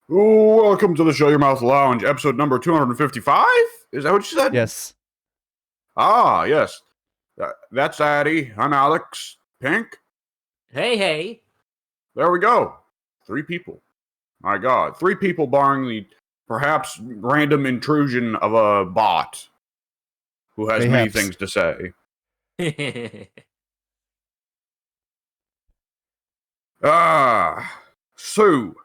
Welcome to the Show Your Mouth Lounge, episode number 255? Is that what you said? Yes. Ah, yes. That's Addy. I'm Alex. Pink. Hey. There we go. 3 people. My God. 3 people barring the perhaps random intrusion of a bot who has many Mayhaps. things to say. So,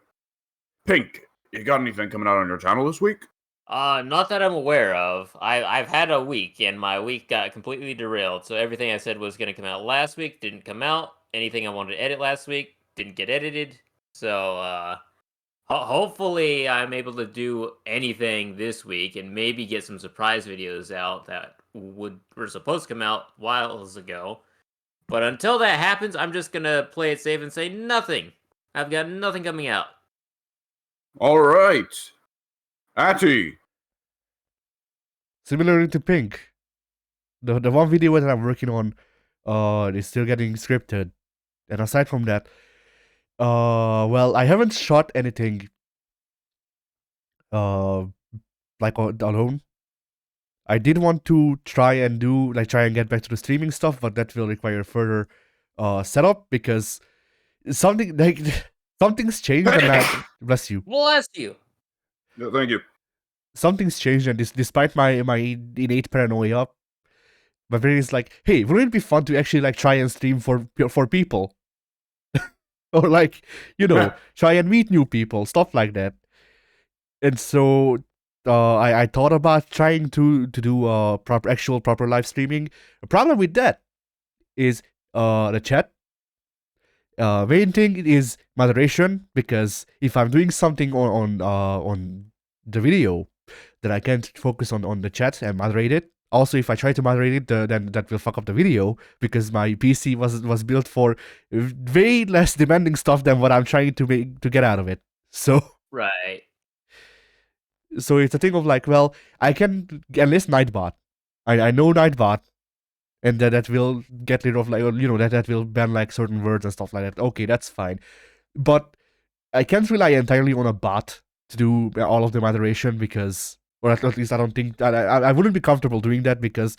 Pink, you got anything coming out on your channel this week? Not that I'm aware of. I've had a week, and my week got completely derailed. So everything I said was going to come out last week didn't come out. Anything I wanted to edit last week didn't get edited. So, hopefully I'm able to do anything this week and maybe get some surprise videos out that were supposed to come out whiles ago. But until that happens, I'm just gonna play it safe and say nothing. I've got nothing coming out. All right. Atty. Similarly to Pink, the one video that I'm working on is still getting scripted. And aside from that, well, I haven't shot anything alone. I did want to try and get back to the streaming stuff, but that will require further setup because something's changed and bless you. Bless you. Yeah, thank you. Something's changed, and despite my innate paranoia, my brain is like, hey, wouldn't it be fun to actually try and stream for people? Or try and meet new people, stuff like that. And so I thought about trying to do proper live streaming. The problem with that is the chat. Main thing is moderation, because if I'm doing something on the video, then I can't focus on the chat and moderate it. Also, if I try to moderate it, then that will fuck up the video, because my PC was built for way less demanding stuff than what I'm trying to get out of it. So right. So it's a thing of well, I can enlist Nightbot. I know Nightbot, and that will get rid of that will ban certain words and stuff like that. Okay, that's fine, but I can't rely entirely on a bot to do all of the moderation, because, or at least I don't think I wouldn't be comfortable doing that, because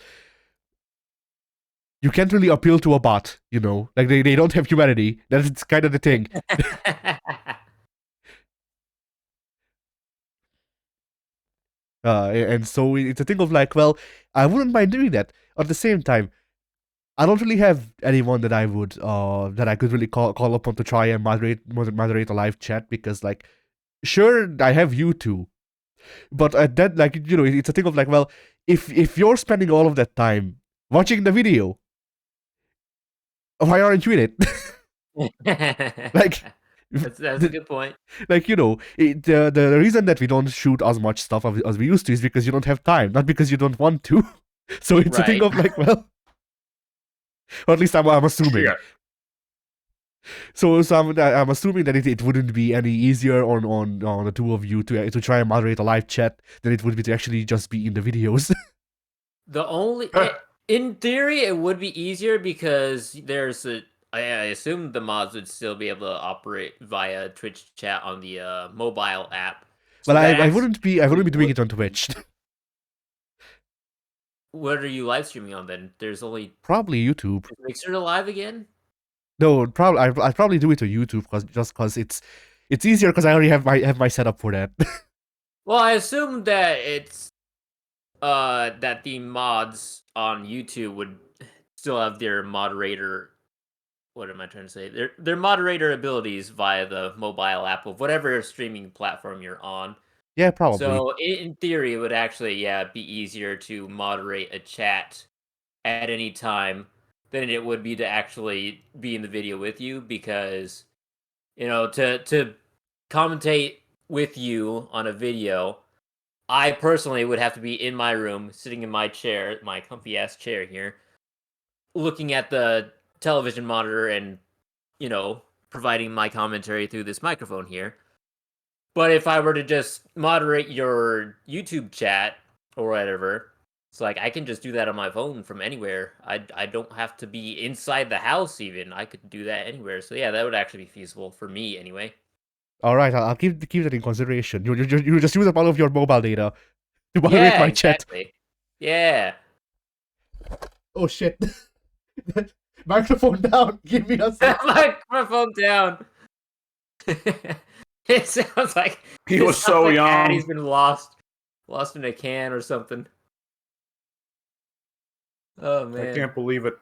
you can't really appeal to a bot, they don't have humanity. That's kind of the thing. And so it's a thing of well, I wouldn't mind doing that. At the same time, I don't really have anyone that I would that I could really call upon to try and moderate a live chat, because sure, I have you two, but at that it's a thing of well, if you're spending all of that time watching the video, why aren't you in it? That's a good point. The reason that we don't shoot as much stuff as we used to is because you don't have time, not because you don't want to. So it's a thing of well, or at least I'm assuming. Yeah. So I'm assuming that it wouldn't be any easier on the two of you to try and moderate a live chat than it would be to actually just be in the videos. In theory, it would be easier, because I assume the mods would still be able to operate via Twitch chat on the mobile app. But I wouldn't be doing it on Twitch. What are you live streaming on then? There's only probably YouTube. Is Mixer live again? No, probably I'd probably do it to YouTube, because it's easier, because I already have my setup for that. Well, I assume that it's that the mods on YouTube would still have their moderator. What am I trying to say? Their moderator abilities via the mobile app of whatever streaming platform you're on. Yeah, probably. So in theory, it would actually be easier to moderate a chat at any time than it would be to actually be in the video with you, because to commentate with you on a video, I personally would have to be in my room, sitting in my chair, my comfy ass chair here, looking at the television monitor and providing my commentary through this microphone here. But if I were to just moderate your YouTube chat or whatever, it's I can just do that on my phone from anywhere. I don't have to be inside the house even. I could do that anywhere. So yeah, that would actually be feasible for me anyway. All right, I'll keep that in consideration. You just use up all of your mobile data to moderate my chat. Exactly. Yeah. Oh shit! Microphone down. Give me a sec. Microphone down. It sounds like He was so young. Addie's been lost in a can or something. Oh I man. can't believe it.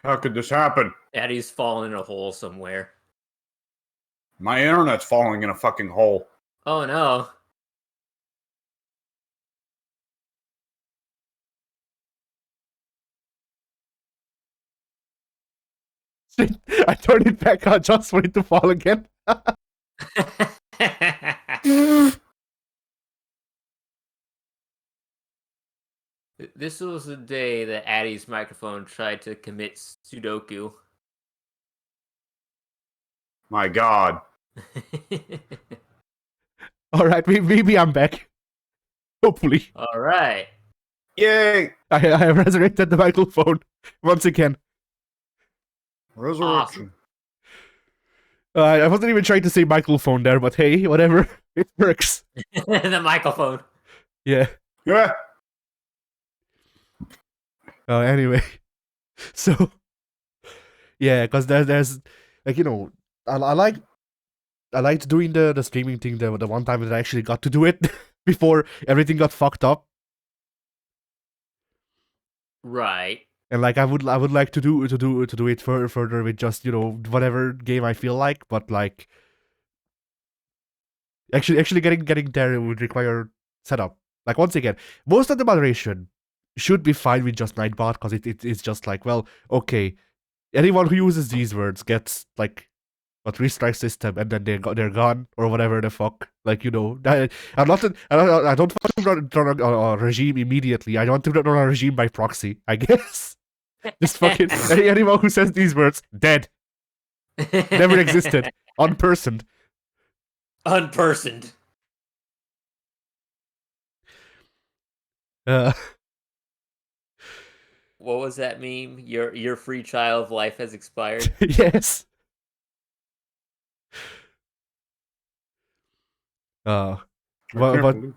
How could this happen? Addie's fallen in a hole somewhere. My internet's falling in a fucking hole. Oh no. I turned it back on just for it to fall again. This was the day that Addie's microphone tried to commit Sudoku. My God. All right, maybe I'm back. Hopefully, All right. Yay! I have resurrected the microphone once again. Resurrection. I wasn't even trying to say microphone there, but hey, whatever. It works. The microphone. Yeah. Yeah. Anyway, so yeah, because there's like I liked doing the streaming thing the one time that I actually got to do it before everything got fucked up. Right. And like I would like to do it further with just whatever game I feel like, but like actually getting there would require setup. Like once again, most of the moderation should be fine with just Nightbot because it's just like, well, okay, anyone who uses these words gets like a 3-strike system and then they're gone or whatever the fuck. Like I don't want to run a regime immediately. I want to run a regime by proxy, I guess. Just fucking anyone who says these words, dead. Never existed. Unpersoned. Unpersoned. Uh, What was that meme? Your free trial of life has expired. yes. I But can't but, believe-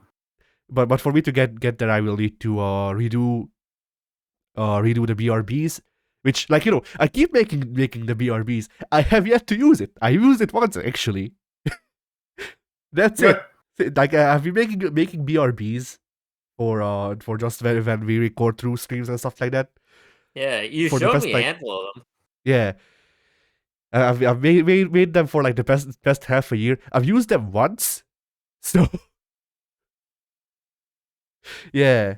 but for me to get there, I will need to redo the BRBs, which like I keep making the BRBs. I have yet to use it. I used it once actually. That's it. Like I've been making BRBs for just when we record through streams and stuff like that. Yeah, you For the showed best, me a like- handful of them. Yeah. I've made them for like the best half a year. I've used them once, so yeah.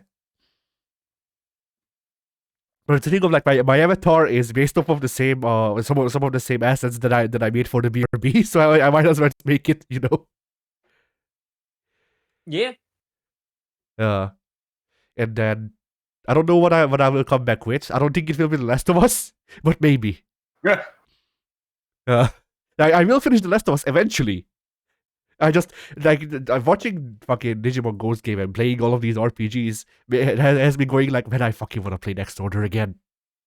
But the thing of like my avatar is based off of the same some of the same assets that I made for the BRB, so I might as well make it, Yeah. And then I don't know what I will come back with. I don't think it will be The Last of Us, but maybe. Yeah. I will finish The Last of Us eventually. I just like I'm watching fucking Digimon Ghost Game and playing all of these RPGs. It has been going like, man, I fucking want to play Next Order again.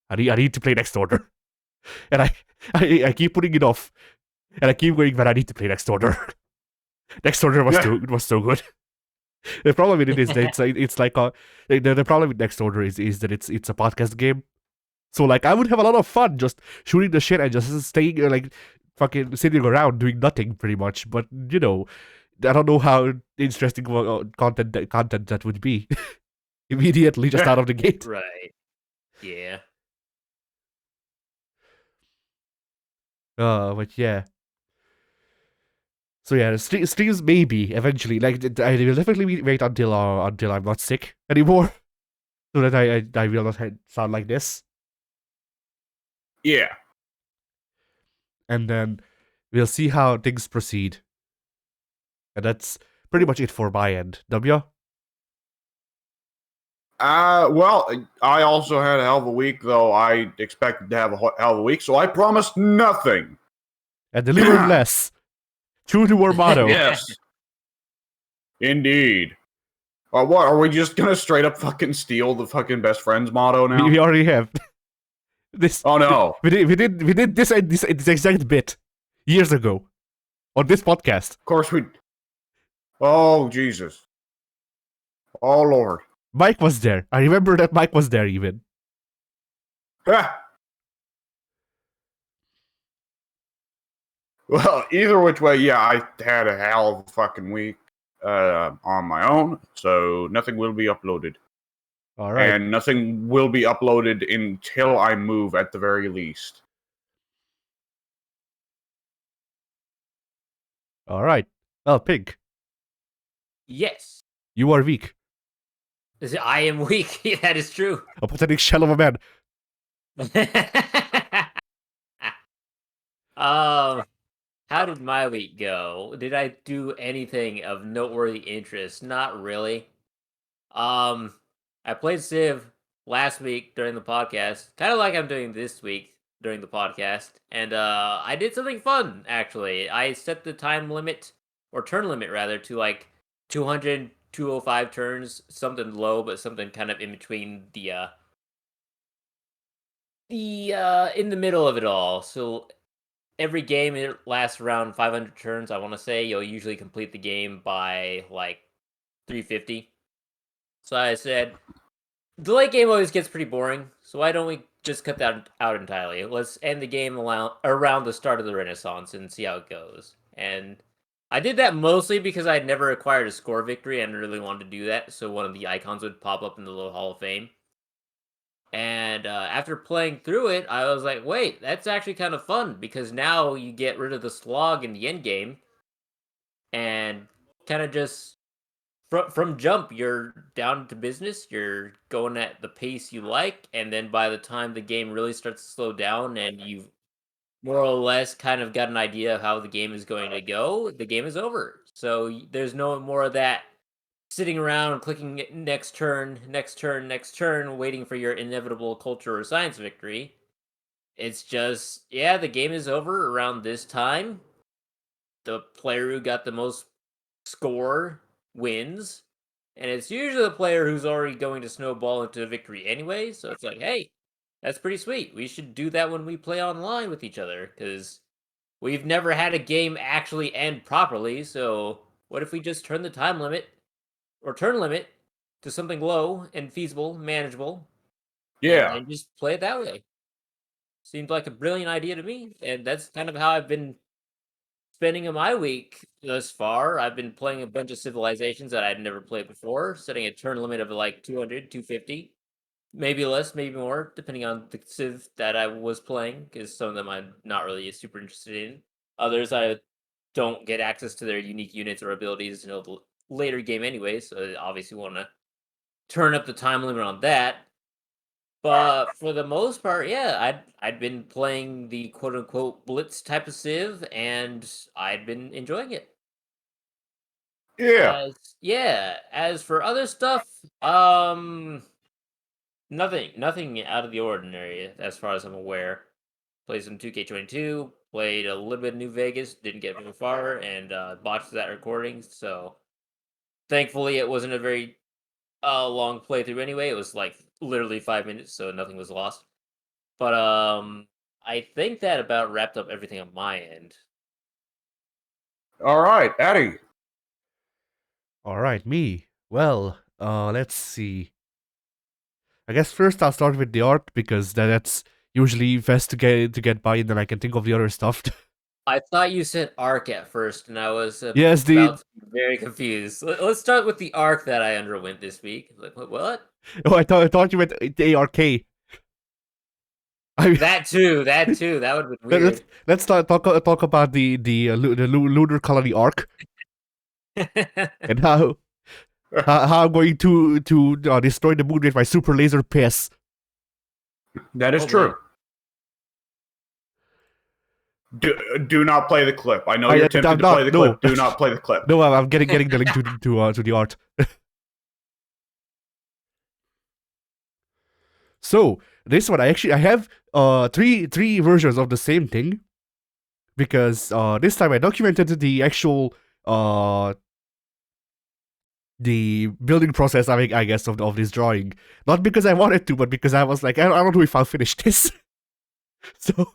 I need to play Next Order, and I keep putting it off, and I keep going, but I need to play Next Order. Next Order was so good. The problem with it is that it's like the problem with Next Order is that it's a podcast game. So like I would have a lot of fun just shooting the shit and just staying like fucking sitting around doing nothing pretty much. But I don't know how interesting content that would be immediately just out of the gate. Right. Yeah. But yeah. So yeah, streams maybe eventually. Like I will definitely wait until I'm not sick anymore, so that I will not sound like this. Yeah. And then we'll see how things proceed. And that's pretty much it for my end. W? Well, I also had a hell of a week, though I expected to have a hell of a week, so I promised nothing. And delivered less. True to our motto. Yes. Indeed. What, are we just gonna straight up fucking steal the fucking best friends motto now? We already have. This. Oh no! We did this exact bit years ago on this podcast. Of course we. Oh Jesus! Oh Lord! Mike was there. I remember that Mike was there even. Ah. Well, either which way, yeah, I had a hell of a fucking week on my own, so nothing will be uploaded. All right. And nothing will be uploaded until I move at the very least. All right. Well, Pig, Yes. you are weak. I am weak. That is true. A pathetic shell of a man. How did my week go? Did I do anything of noteworthy interest? Not really. I played Civ last week during the podcast, kind of like I'm doing this week during the podcast, and I did something fun actually. I set the time limit or turn limit rather to like 200 205 turns, something low but something kind of in between the in the middle of it all. So every game it lasts around 500 turns. I want to say you'll usually complete the game by like 350. So I said, the late game always gets pretty boring. So why don't we just cut that out entirely? Let's end the game around the start of the Renaissance and see how it goes. And I did that mostly because I had never acquired a score victory and really wanted to do that. So one of the icons would pop up in the little Hall of Fame. And after playing through it, I was like, wait, that's actually kind of fun because now you get rid of the slog in the end game and kind of just from jump, you're down to business. You're going at the pace you like, and then by the time the game really starts to slow down and you've more or less kind of got an idea of how the game is going to go, the game is over. So there's no more of that sitting around clicking next turn, next turn, next turn, waiting for your inevitable culture or science victory. It's just, yeah, the game is over around this time. The player who got the most score wins. And it's usually the player who's already going to snowball into a victory anyway. So it's like, hey, that's pretty sweet. We should do that when we play online with each other because we've never had a game actually end properly. So what if we just turn the time limit or turn limit to something low and feasible, manageable, Yeah. and just play it that way? Seemed like a brilliant idea to me. And that's kind of how I've been spending my week thus far. I've been playing a bunch of civilizations that I'd never played before, setting a turn limit of like 200, 250, maybe less, maybe more, depending on the civ that I was playing, because some of them I'm not really super interested in. Others I don't get access to their unique units or abilities until the later game anyway, so I obviously want to turn up the time limit on that. But for the most part, yeah, I'd been playing the quote unquote blitz type of civ, and I'd been enjoying it. Yeah. As for other stuff, nothing out of the ordinary as far as I'm aware. Played some 2K22, played a little bit of New Vegas, didn't get very far, and botched that recording. So thankfully, it wasn't a very long playthrough anyway. It was like literally 5 minutes, so nothing was lost. But I think that about wrapped up everything on my end. All right, Addy. All right, me. Well, let's see. I guess first I'll start with the art because that's usually best to get by, and then I can think of the other stuff. I thought you said arc at first, and I was Yes, about to be very confused. Let's start with the arc that I underwent this week. Like, what? Oh, I thought you meant the ARK. I mean, That too. That would have been weird. let's talk about the lunar colony arc and how I'm going to destroy the moon with my super laser piss. That is Oh, true. Do not play the clip. I know you're tempted to play the clip. Do not play the clip. No, I'm getting the link to the art. So this one, I have three versions of the same thing because this time I documented the actual the building process. I guess of this drawing, not because I wanted to, but because I was like, I don't know if I'll finish this. So,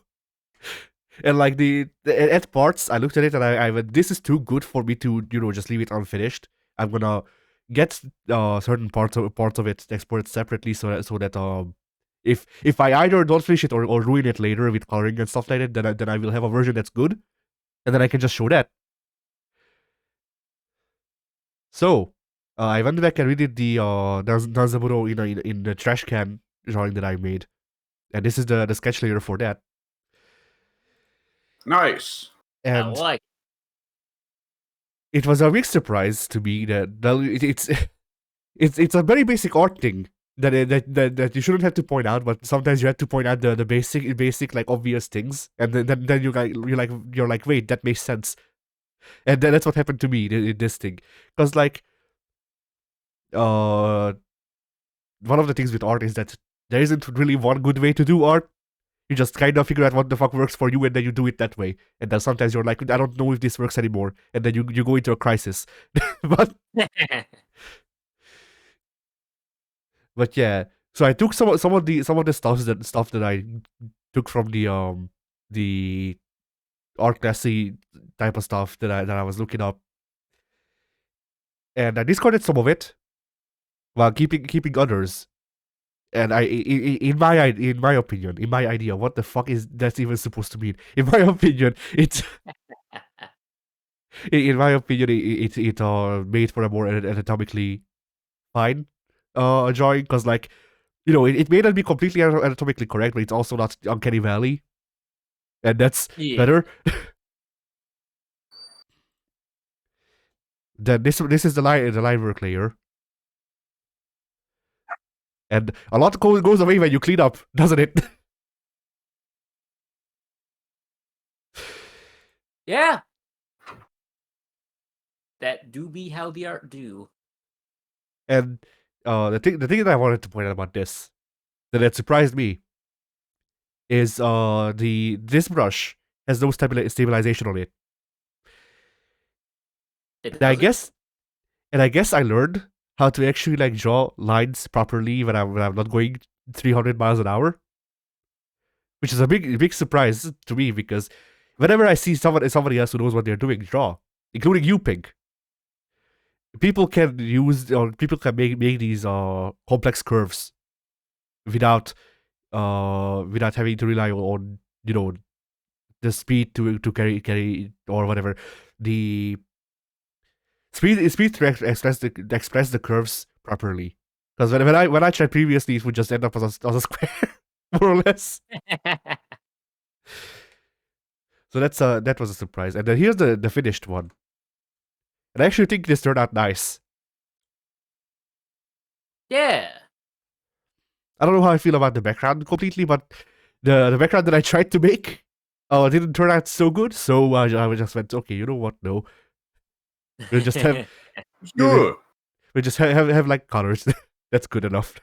and like at parts, I looked at it and I went, this is too good for me to just leave it unfinished. I'm gonna get certain parts of it exported separately so that if I either don't finish it or ruin it later with coloring and stuff like that, then I will have a version that's good, and then I can just show that. So I went back and redid the Danzaburo in the trash can drawing that I made, and this is the sketch layer for that. Nice. I And like. it was a big surprise to me that it's a very basic art thing that you shouldn't have to point out, but sometimes you have to point out the basic like obvious things, and then you're like wait, that makes sense, and that's what happened to me in this thing, because like one of the things with art is that there isn't really one good way to do art. You just kind of figure out what the fuck works for you, and then you do it that way. And then sometimes you're like, I don't know if this works anymore, and then you go into a crisis. but yeah, so I took some of the stuff that I took from the art classy type of stuff that I was looking up, and I discarded some of it while keeping others. And in my opinion, in my idea, what the fuck is that even supposed to mean? In my opinion, it's in my opinion, it made for a more anatomically fine drawing, because like it may not be completely anatomically correct, but it's also not uncanny valley, and that's better. Then this is the line work layer. And a lot goes away when you clean up, doesn't it? Yeah. That do be how the art do. And the thing that I wanted to point out about this, that surprised me, is this brush has no stabilization on it. And I guess I learned how to actually like draw lines properly when I'm not going 300 miles an hour, which is a big surprise to me, because whenever I see somebody else who knows what they're doing draw, including you, Pink, people can make these complex curves without having to rely on the speed to carry or whatever, the speed to express the curves properly. Because when I tried previously, it would just end up as a square, more or less. So that was a surprise. And then here's the finished one. And I actually think this turned out nice. Yeah. I don't know how I feel about the background completely, but the background that I tried to make didn't turn out so good. So I just went, okay, you know what? No, we'll just have Good. we just have like colors. That's good enough.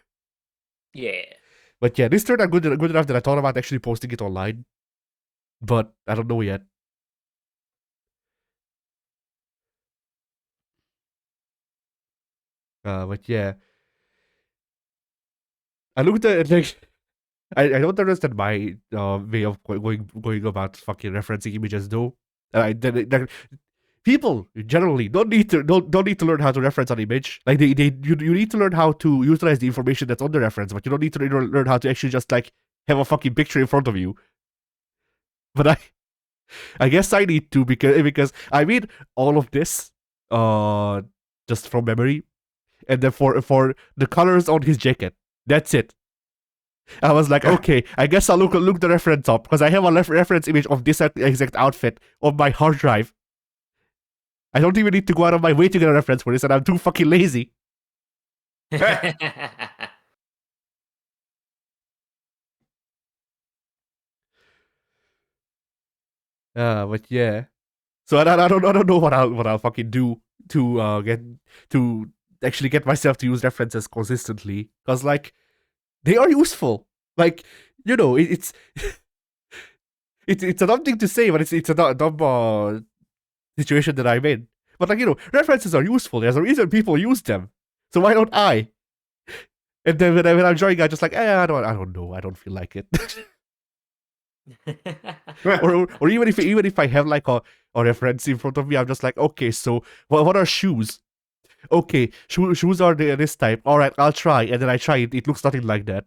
Yeah. But yeah, this turned out good enough that I thought about actually posting it online, but I don't know yet. But yeah, I looked at like I don't understand my way of going about fucking referencing images though. People generally don't need to learn how to reference an image. Like you need to learn how to utilize the information that's on the reference, but you don't need to learn how to actually just like have a fucking picture in front of you. But I guess I need to, because I made all of this just from memory, and then for the colors on his jacket, that's it. I was like, okay, I guess I'll look the reference up, because I have a reference image of this exact outfit on my hard drive. I don't even need to go out of my way to get a reference for this, and I'm too fucking lazy. But yeah. So I don't know what I'll fucking do to actually get myself to use references consistently, because like they are useful. Like it's it's a dumb thing to say, but it's a dumb situation that I'm in. But like references are useful. There's a reason people use them. So why don't I? And then when I'm drawing, I just like I don't know. I don't feel like it. Or even if I have like a reference in front of me, I'm just like, okay, so what are shoes? Okay, shoes are this type. All right, I'll try, and then I try it. It looks nothing like that.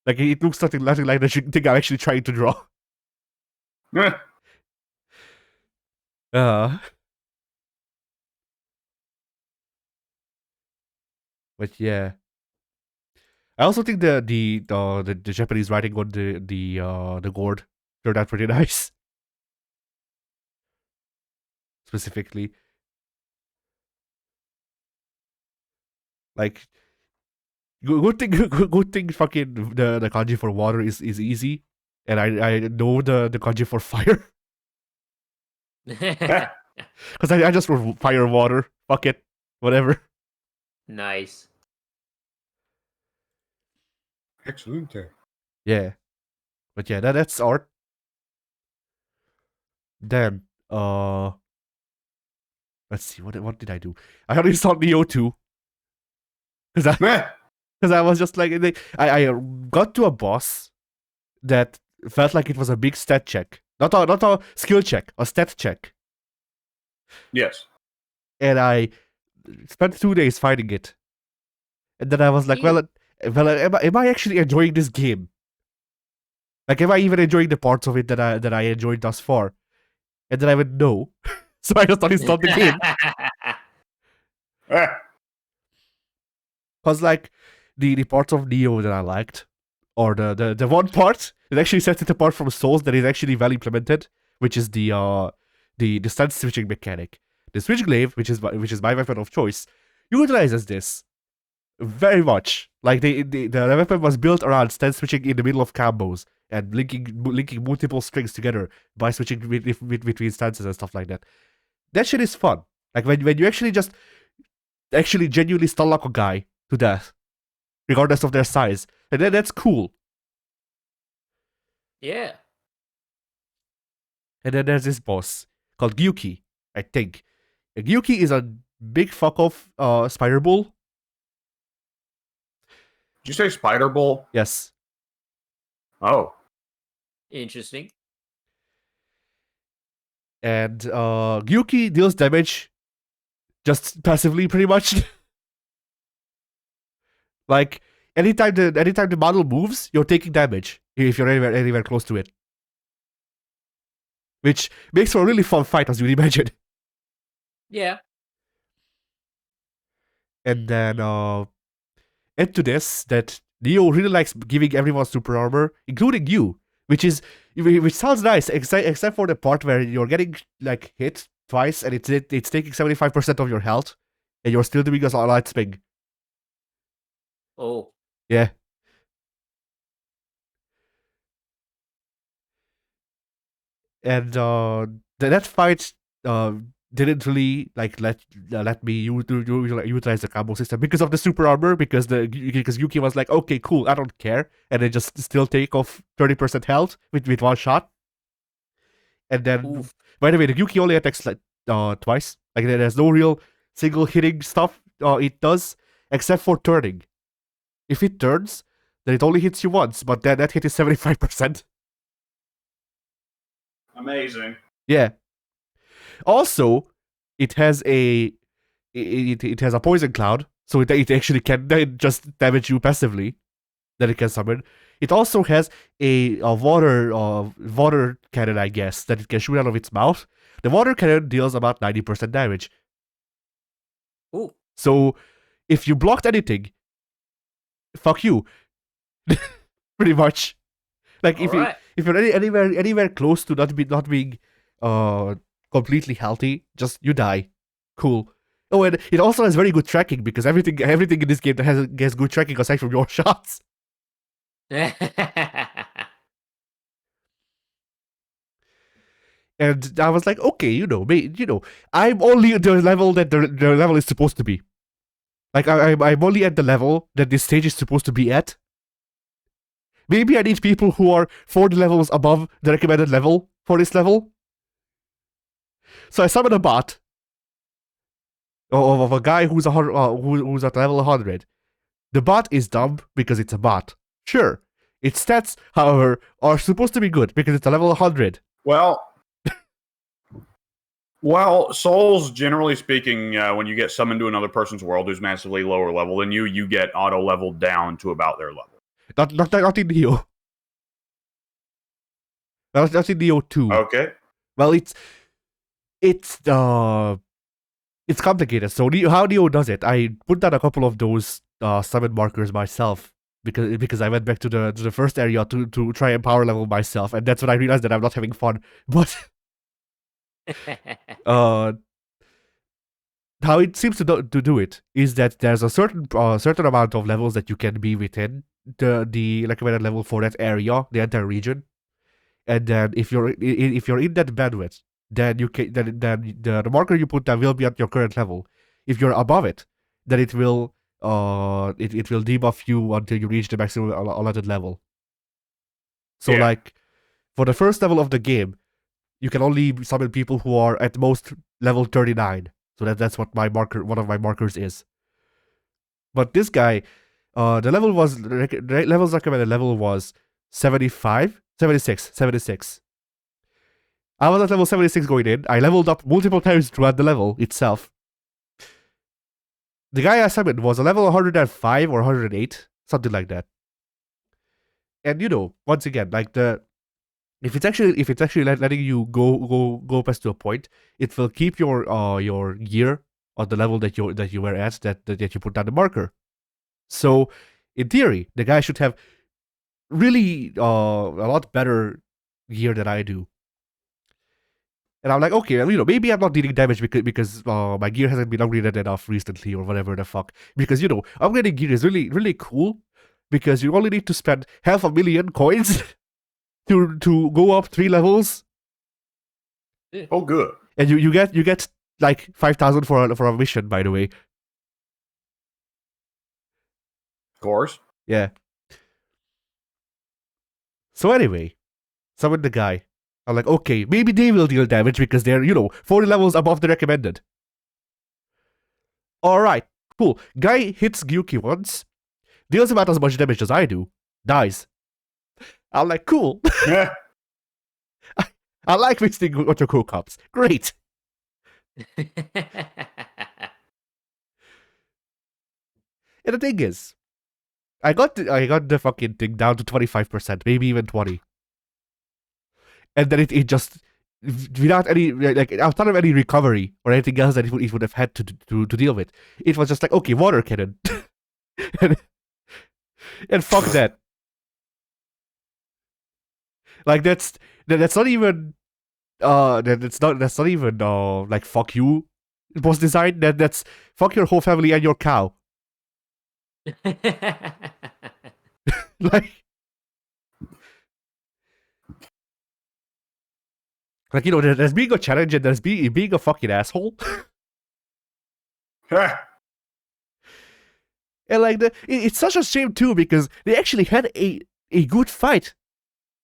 Like it looks nothing like the thing I'm actually trying to draw. Uh, but yeah, I also think the Japanese writing on the gourd turned out pretty nice. Specifically, like good thing. Fucking the kanji for water is easy, and I know the kanji for fire because I just wrote fire water. Fuck it, whatever. Nice. Excellent. Yeah, but yeah, that's art. Then let's see what did I do? I uninstalled Neo 2 because I was just like I got to a boss that felt like it was a big stat check, not a skill check, a stat check, Yes. and I spent 2 days fighting it, and then I was like, well, am I actually enjoying this game? Like, am I even enjoying the parts of it that I enjoyed thus far? And then I went no, so I just uninstalled the game. Because like the parts of Neo that I liked, or the one part that actually sets it apart from Souls that is actually well implemented, which is the stance switching mechanic. The switch glaive, which is my weapon of choice, utilizes this very much. Like the weapon was built around stance switching in the middle of combos and linking multiple strings together by switching between stances and stuff like that. That shit is fun. Like when you actually just genuinely stun lock a guy to death, regardless of their size, and then that's cool. Yeah. And then there's this boss called Gyuki, I think. And Gyuki is a big fuck off spider bull. Did you say Spider Bull? Yes. Oh. Interesting. And Gyuki deals damage just passively, pretty much. Like anytime the model moves, you're taking damage if you're anywhere close to it, which makes for a really fun fight, as you'd imagine. Yeah. And then add to this that Neo really likes giving everyone super armor, including you, which sounds nice, except for the part where you're getting like hit twice and it's taking 75% of your health, and you're still doing a light swing. Oh. Yeah. And that fight didn't really like let me utilize the combo system because of the super armor, because Yuki was like, okay, cool, I don't care, and then just still take off 30% health with one shot. And then, Oof. by the way, the Yuki only attacks like twice. Like there's no real single hitting stuff it does, except for turning. If it turns, then it only hits you once, but then that hit is 75%. Amazing. Yeah. Also, it has it has a poison cloud, so it actually can just damage you passively. That it can summon. It also has a water cannon, I guess, that it can shoot out of its mouth. The water cannon deals about 90% damage. Ooh. So if you blocked anything, fuck you. Pretty much. Like if you're anywhere close to not being completely healthy, just you die. Cool. Oh, and it also has very good tracking, because everything in this game that has good tracking aside from your shots. And I was like, okay, I'm only at the level that the level is supposed to be. Like I'm only at the level that this stage is supposed to be at. Maybe I need people who are 40 levels above the recommended level for this level. So I summon a bot of a guy who's who's at level 100. The bot is dumb because it's a bot. Sure, Its stats, however, are supposed to be good because it's a level 100. Well, souls, generally speaking, when you get summoned to another person's world who's massively lower level than you get auto leveled down to about their level. Not in Neo. Not in Neo 2. Okay. Well, it's complicated. So how Neo does it? I put down a couple of those summon markers myself because I went back to the first area to try and power level myself, and that's when I realized that I'm not having fun. But how it seems to do it is that there's a certain amount of levels that you can be within the recommended level for that area, the entire region, and then if you're in that bandwidth, then you can then the marker you put down will be at your current level. If you're above it, then it will it will debuff you until you reach the maximum allotted level. So like for the first level of the game, you can only summon people who are at most level 39. So that's what one of my markers is. But this guy, the levels recommended level was 75, 76, 76. I was at level 76 going in. I leveled up multiple times throughout the level itself. The guy I summoned was a level 105 or 108, something like that. And once again, like if it's actually letting you go past to a point, it will keep your gear on the level that you were at that you put down the marker. So in theory, the guy should have really a lot better gear than I do. And I'm like, okay, maybe I'm not dealing damage because my gear hasn't been upgraded enough recently or whatever the fuck. Because upgrading gear is really really cool because you only need to spend 500,000 coins to go up 3 levels. Oh, good. And you get like 5,000 for a mission, by the way. Of course. Yeah. So anyway, summon the guy. I'm like, okay, maybe they will deal damage because they're 40 levels above the recommended. Alright, cool. Guy hits Gyuki once, deals about as much damage as I do, dies. I'm like, cool. Yeah. I like wasting Otoko cups. Great. And the thing is, I got the fucking thing down to 25%, maybe even 20. And then it just, without any, like, outside of any recovery or anything else that it would have had to deal with, it was just like, okay, water cannon. and fuck that. Like, that's not even, that's not even, like, fuck you, boss design. That's fuck your whole family and your cow. Like, there's being a challenge and there's being a fucking asshole. And like it's such a shame too because they actually had a good fight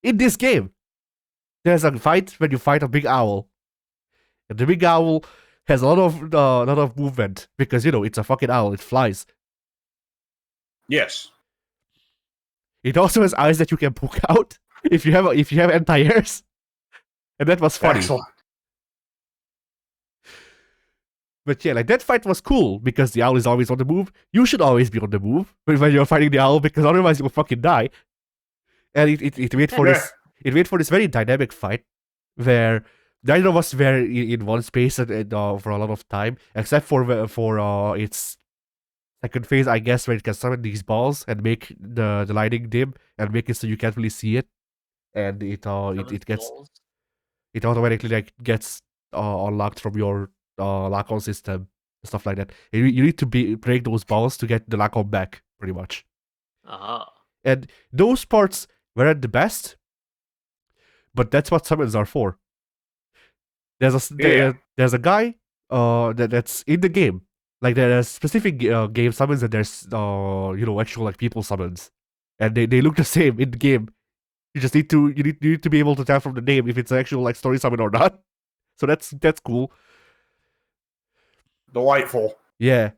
in this game. There's a fight when you fight a big owl, and the big owl has a lot of movement because it's a fucking owl. It flies. Yes. It also has eyes that you can poke out if you have anti-airs, and that was funny. Excellent. But yeah, like that fight was cool because the owl is always on the move. You should always be on the move when you're fighting the owl because otherwise you'll fucking die. And it wait for this. It wait for this very dynamic fight where neither of us were in one space for a lot of time, except for its second phase, I guess, where it can summon these balls and make the lighting dim and make it so you can't really see it, and it automatically like gets unlocked from your lock-on system, stuff like that. You need to break those balls to get the lock-on back, pretty much. And those parts weren't the best, but that's what summons are for. There's a guy that's in the game. Like there's specific game summons and there's actual like people summons, and they look the same in the game. You just need to be able to tell from the name if it's an actual like story summon or not. So that's cool. Delightful. Yeah.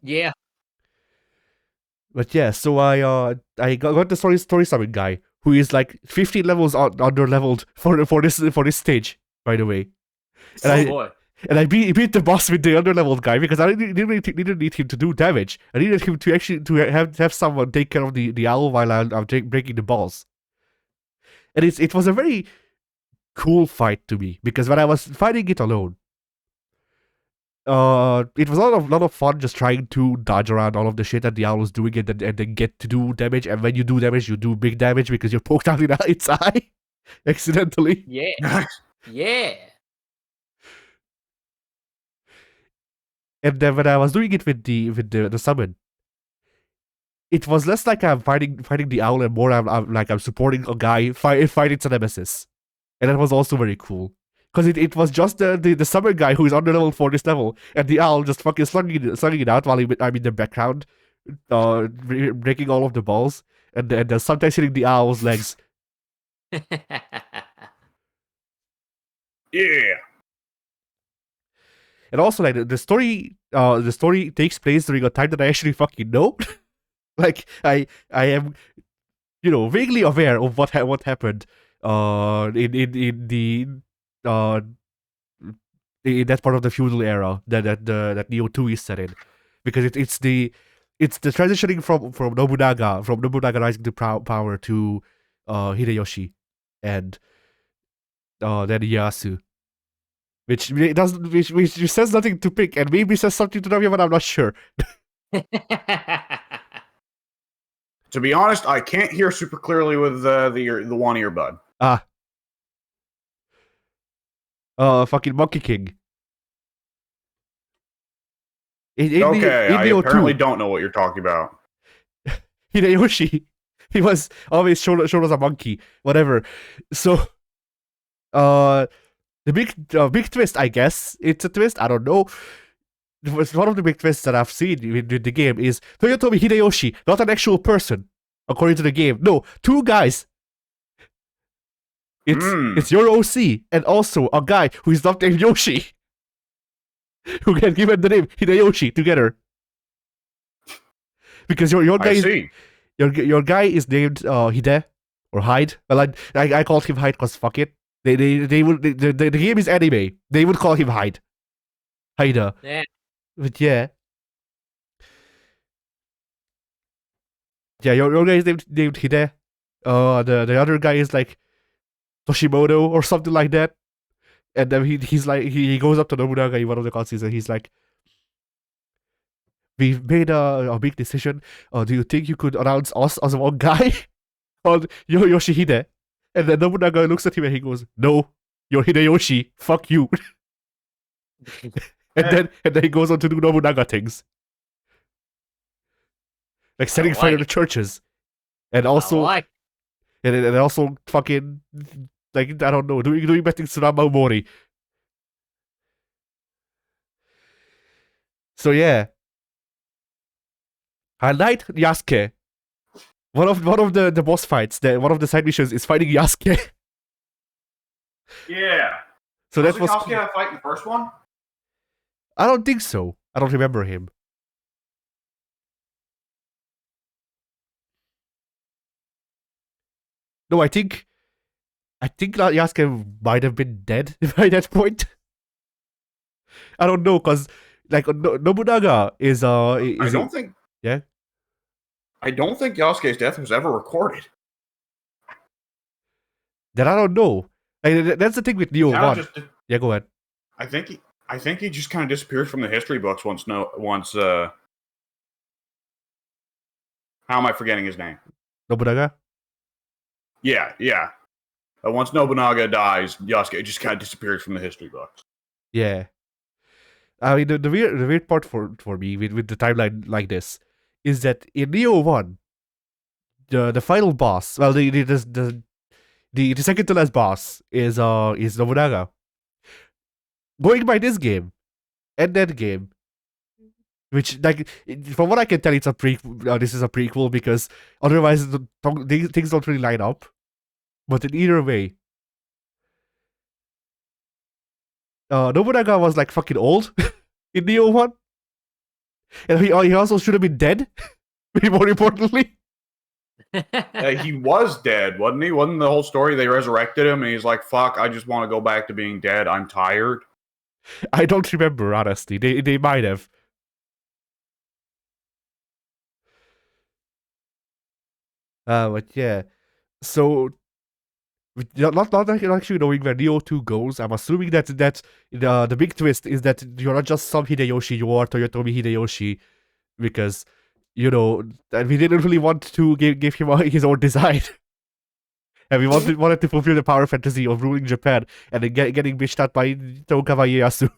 But yeah, so I got the story summon guy who is like 15 levels under leveled for this stage, by the way. And boy. I beat the boss with the underleveled guy because I didn't need him to do damage. I needed him to actually have someone take care of the owl while I'm breaking the balls. And it was a very cool fight to me because when I was fighting it alone, it was a lot of fun just trying to dodge around all of the shit that the owl was doing and then get to do damage. And when you do damage, you do big damage because you're poked out in its eye accidentally. Yeah. Yeah. And then when I was doing it with the summon, it was less like I'm fighting the owl and more I'm supporting a guy fighting its nemesis. And that was also very cool. Because it was just the summon guy who is under level for this level, and the owl just fucking slugging it out while I'm in the background, breaking all of the balls, and sometimes hitting the owl's legs. Yeah. And also, like, the story takes place during a time that I actually fucking know. Like, I am, vaguely aware of what happened in that part of the feudal era that Neo 2 is set in, because it's the transitioning from Nobunaga rising to power to Hideyoshi, and then Ieyasu, which says nothing to pick, and maybe says something to Naruto, but I'm not sure. To be honest, I can't hear super clearly with the one earbud. Fucking Monkey King. I apparently don't know what you're talking about. Hideyoshi, he was always shown as a monkey, whatever. So, the big twist, I guess it's a twist. I don't know. One of the big twists that I've seen in the game is Toyotomi Hideyoshi, not an actual person, according to the game. No, two guys. It's your OC and also a guy who is not named Yoshi, who can give him the name Hideyoshi together. Because your guy your guy is named Hide or Hyde. Well, I called him Hyde because fuck it. The game is anime. They would call him Hyde. Hyde. Yeah. But yeah. Yeah, your guy is named Hide. The other guy is like Toshimoto or something like that. And then he's like, he goes up to Nobunaga in one of the cutscenes and he's like, we've made a big decision. Do you think you could announce us as one guy? On Yoshihide? And then Nobunaga looks at him and he goes, no, you're Hideyoshi. Fuck you. and then he goes on to do Nobunaga things. Like setting fire to churches. And also and also fucking, like, I don't know, doing bad things to Ramamori. So yeah. I liked Yasuke. One of the boss fights, one of the side missions is fighting Yasuke. Yeah. So that was Yasuke a fight in the first one? I don't think so. I don't remember him. No, I think Yasuke might have been dead by that point. I don't know, cause like Nobunaga is I don't think. Yeah. I don't think Yasuke's death was ever recorded. Then I don't know. Like, that's the thing with Neo 1. Yeah, go ahead. I think he just kind of disappeared from the history books once. How am I forgetting his name? Nobunaga? Yeah. Once Nobunaga dies, Yasuke just kind of disappears from the history books. Yeah. I mean, the weird part for me with the timeline like this is that in Neo 1, the final boss, well, the second to last boss is Nobunaga. Going by this game and that game, which, like, from what I can tell, it's a this is a prequel because otherwise things don't really line up. But in either way, Nobunaga was like fucking old in Neo 1, and he also should have been dead. More importantly, He was dead, wasn't he? Wasn't the whole story they resurrected him and he's like, fuck, I just want to go back to being dead. I'm tired. I don't remember, honestly. They might have. But yeah. So, not actually knowing where Neo 2 goes, I'm assuming that the big twist is that you're not just some Hideyoshi, you are Toyotomi Hideyoshi, because, and we didn't really want to give him his own design. And we wanted to fulfill the power fantasy of ruling Japan and then getting bitched out by Tokugawa Ieyasu.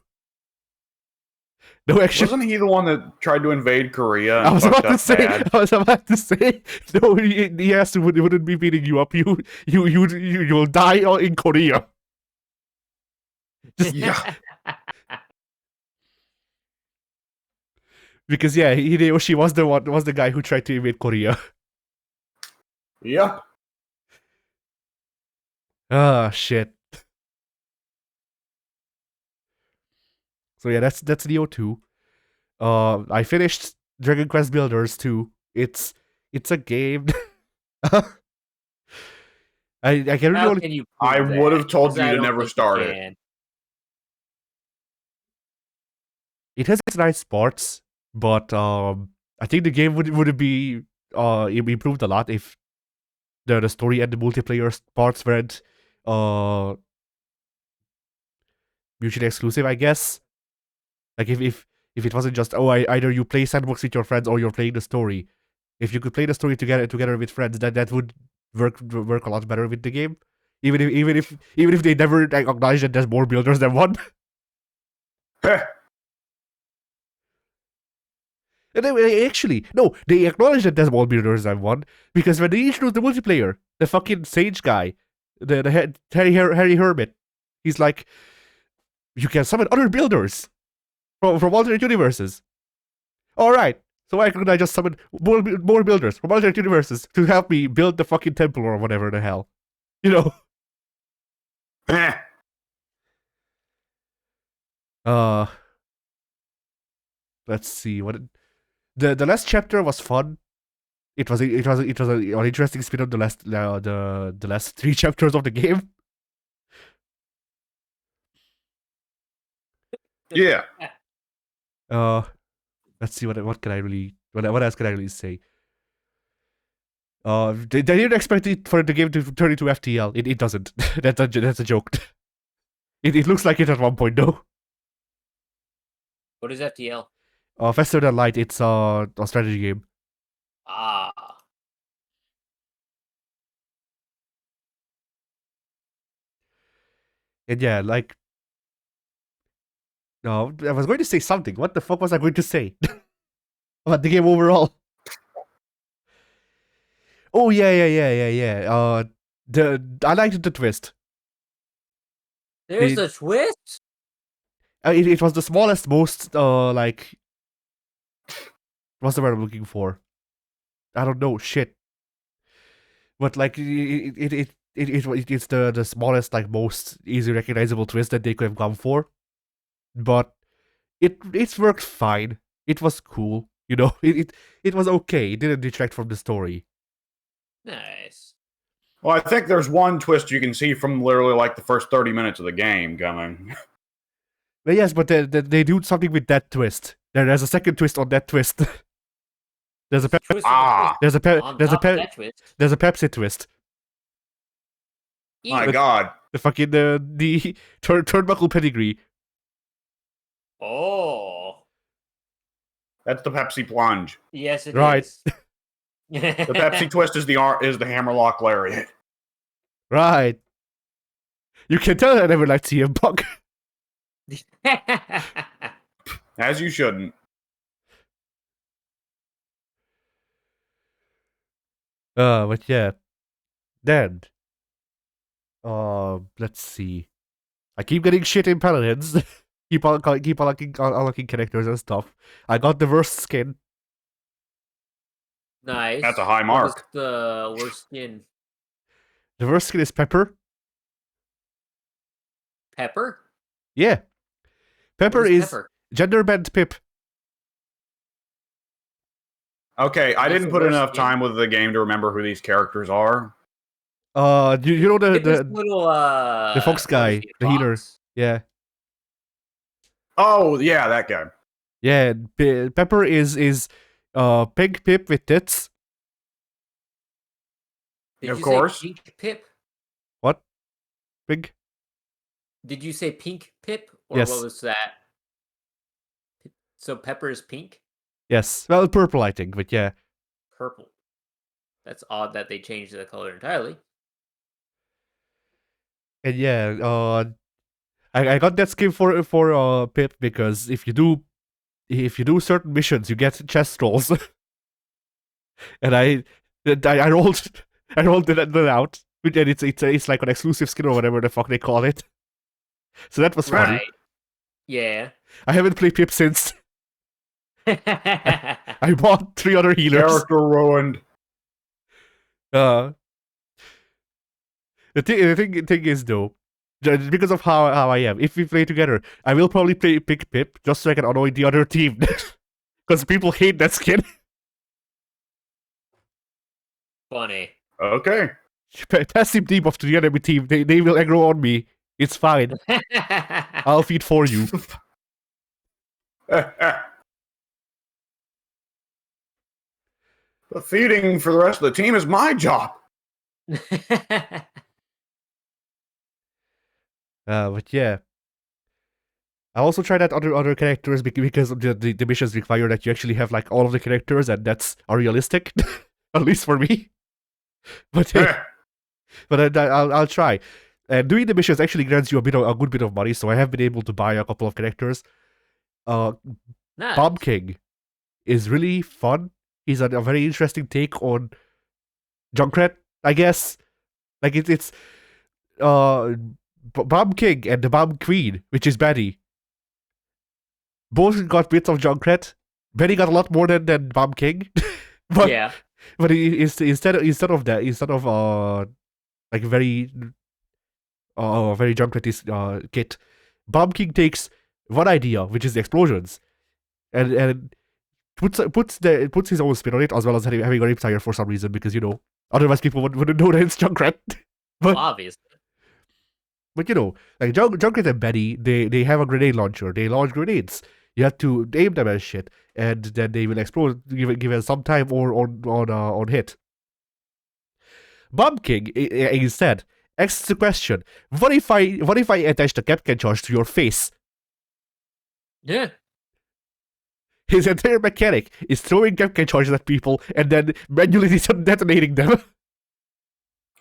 No, actually, wasn't he the one that tried to invade Korea? And I was about to say, bad? no, Ieyasu wouldn't be beating you up. You'll die in Korea. Yeah. Because Hideyoshi was the guy who tried to invade Korea. Yep. Ah, shit. So yeah, that's Neo 2. I finished Dragon Quest Builders 2. It's a game. I can How really can you I prove would have that? told 'Cause you I to don't never think you start it. can. It has its nice parts, but I think the game would be improved a lot if the story and the multiplayer parts weren't mutually exclusive, I guess. Like if it wasn't just either you play sandbox with your friends or you're playing the story. If you could play the story together with friends, that would work a lot better with the game. Even if they never acknowledge that there's more builders than one. And actually, no, they acknowledge that there's more builders than one because when they introduced the multiplayer, the fucking sage guy, the Harry Hermit, he's like, you can summon other builders from alternate universes. All right, so why couldn't I just summon more builders from alternate universes to help me build the fucking temple or whatever the hell, you know? Let's see what the last chapter was fun. It was an interesting spin of the last 3 chapters of the game. Yeah. Let's see what can I really what else can I really say? They didn't expect it for the game to turn into FTL. It doesn't. That's a joke. It looks like it at one point though. What is FTL? Faster Than Light. It's a strategy game. Ah. And yeah, like, no, I was going to say something. What the fuck was I going to say about the game overall? Oh yeah. I liked the twist. There's a twist? It was the smallest, most like, what's the word I'm looking for? I don't know, shit. But like it's the smallest, like, most easy recognizable twist that they could have gone for. But it's worked fine. It was cool, it was okay. It didn't detract from the story. Nice. Well, I think there's one twist you can see from literally like the first 30 minutes of the game coming. But yes, but they do something with that twist. There's a second twist on that twist. There's a Twist Ah. there's a on top of that twist. there's a Pepsi twist. My Ew. God. The fucking the turnbuckle pedigree. Oh. That's the Pepsi plunge. Yes, it Right. is. The Pepsi twist is the hammerlock lariat. Right. You can tell I never liked CM Punk. As you shouldn't. But yeah. Then. Let's see. I keep getting shit in Paladins. keep unlocking characters and stuff. I got the worst skin. Nice. That's a high What mark. was the worst skin? The worst skin is Pepper. Pepper? Yeah. Pepper What is Pepper? gender bent Pip. Okay, I What's didn't the put worst enough skin? time with the game to remember who these characters are. You know Pip is the little the fox what is guy, he, a the healer. fox? Yeah. Oh, yeah, that guy. Yeah, Pepper is pink Pip with tits. Did Of you course. say pink Pip? What? Pink? Did you say pink Pip, or what Yes. was that? So Pepper is pink, Yes. Well, purple, I think, but yeah. purple. That's odd that they changed the color entirely. And yeah, I got that skin for Pip because if you do certain missions, you get chest rolls, and I rolled that out, and it's like an exclusive skin or whatever the fuck they call it. So that was funny. Right. Yeah. I haven't played Pip since. I bought 3 other healers. Character ruined. The thing is though, because of how I am, if we play together, I will probably pick Pip just so I can annoy the other team, because people hate that skin. Funny. Okay. Passive debuff to the enemy team. They will aggro on me. It's fine. I'll feed for you. The feeding for the rest of the team is my job. But yeah. I also tried out other characters because the missions require that you actually have like all of the characters, and that's unrealistic, at least for me. But hey, but I'll try. And doing the missions actually grants you a good bit of money, so I have been able to buy a couple of characters. Nice. Bomb King is really fun. He's a very interesting take on Junkrat, I guess. Like it's Bomb King and the Bomb Queen, which is Betty. Both got bits of Junkrat. Betty got a lot more than Bomb King. but Yeah. but instead of like very Junkrat kit, Bomb King takes one idea, which is the explosions, and puts his own spin on it, as well as having a Riptire for some reason, because otherwise people wouldn't know that it's Junkrat. But Obviously. like Junkrat and Betty, they have a grenade launcher. They launch grenades. You have to aim them as shit, and then they will explode given some time or on hit. Bomb King instead asks the question: What if I attach the Capcan charge to your face? Yeah. His entire mechanic is throwing Capcan charges at people and then manually detonating them.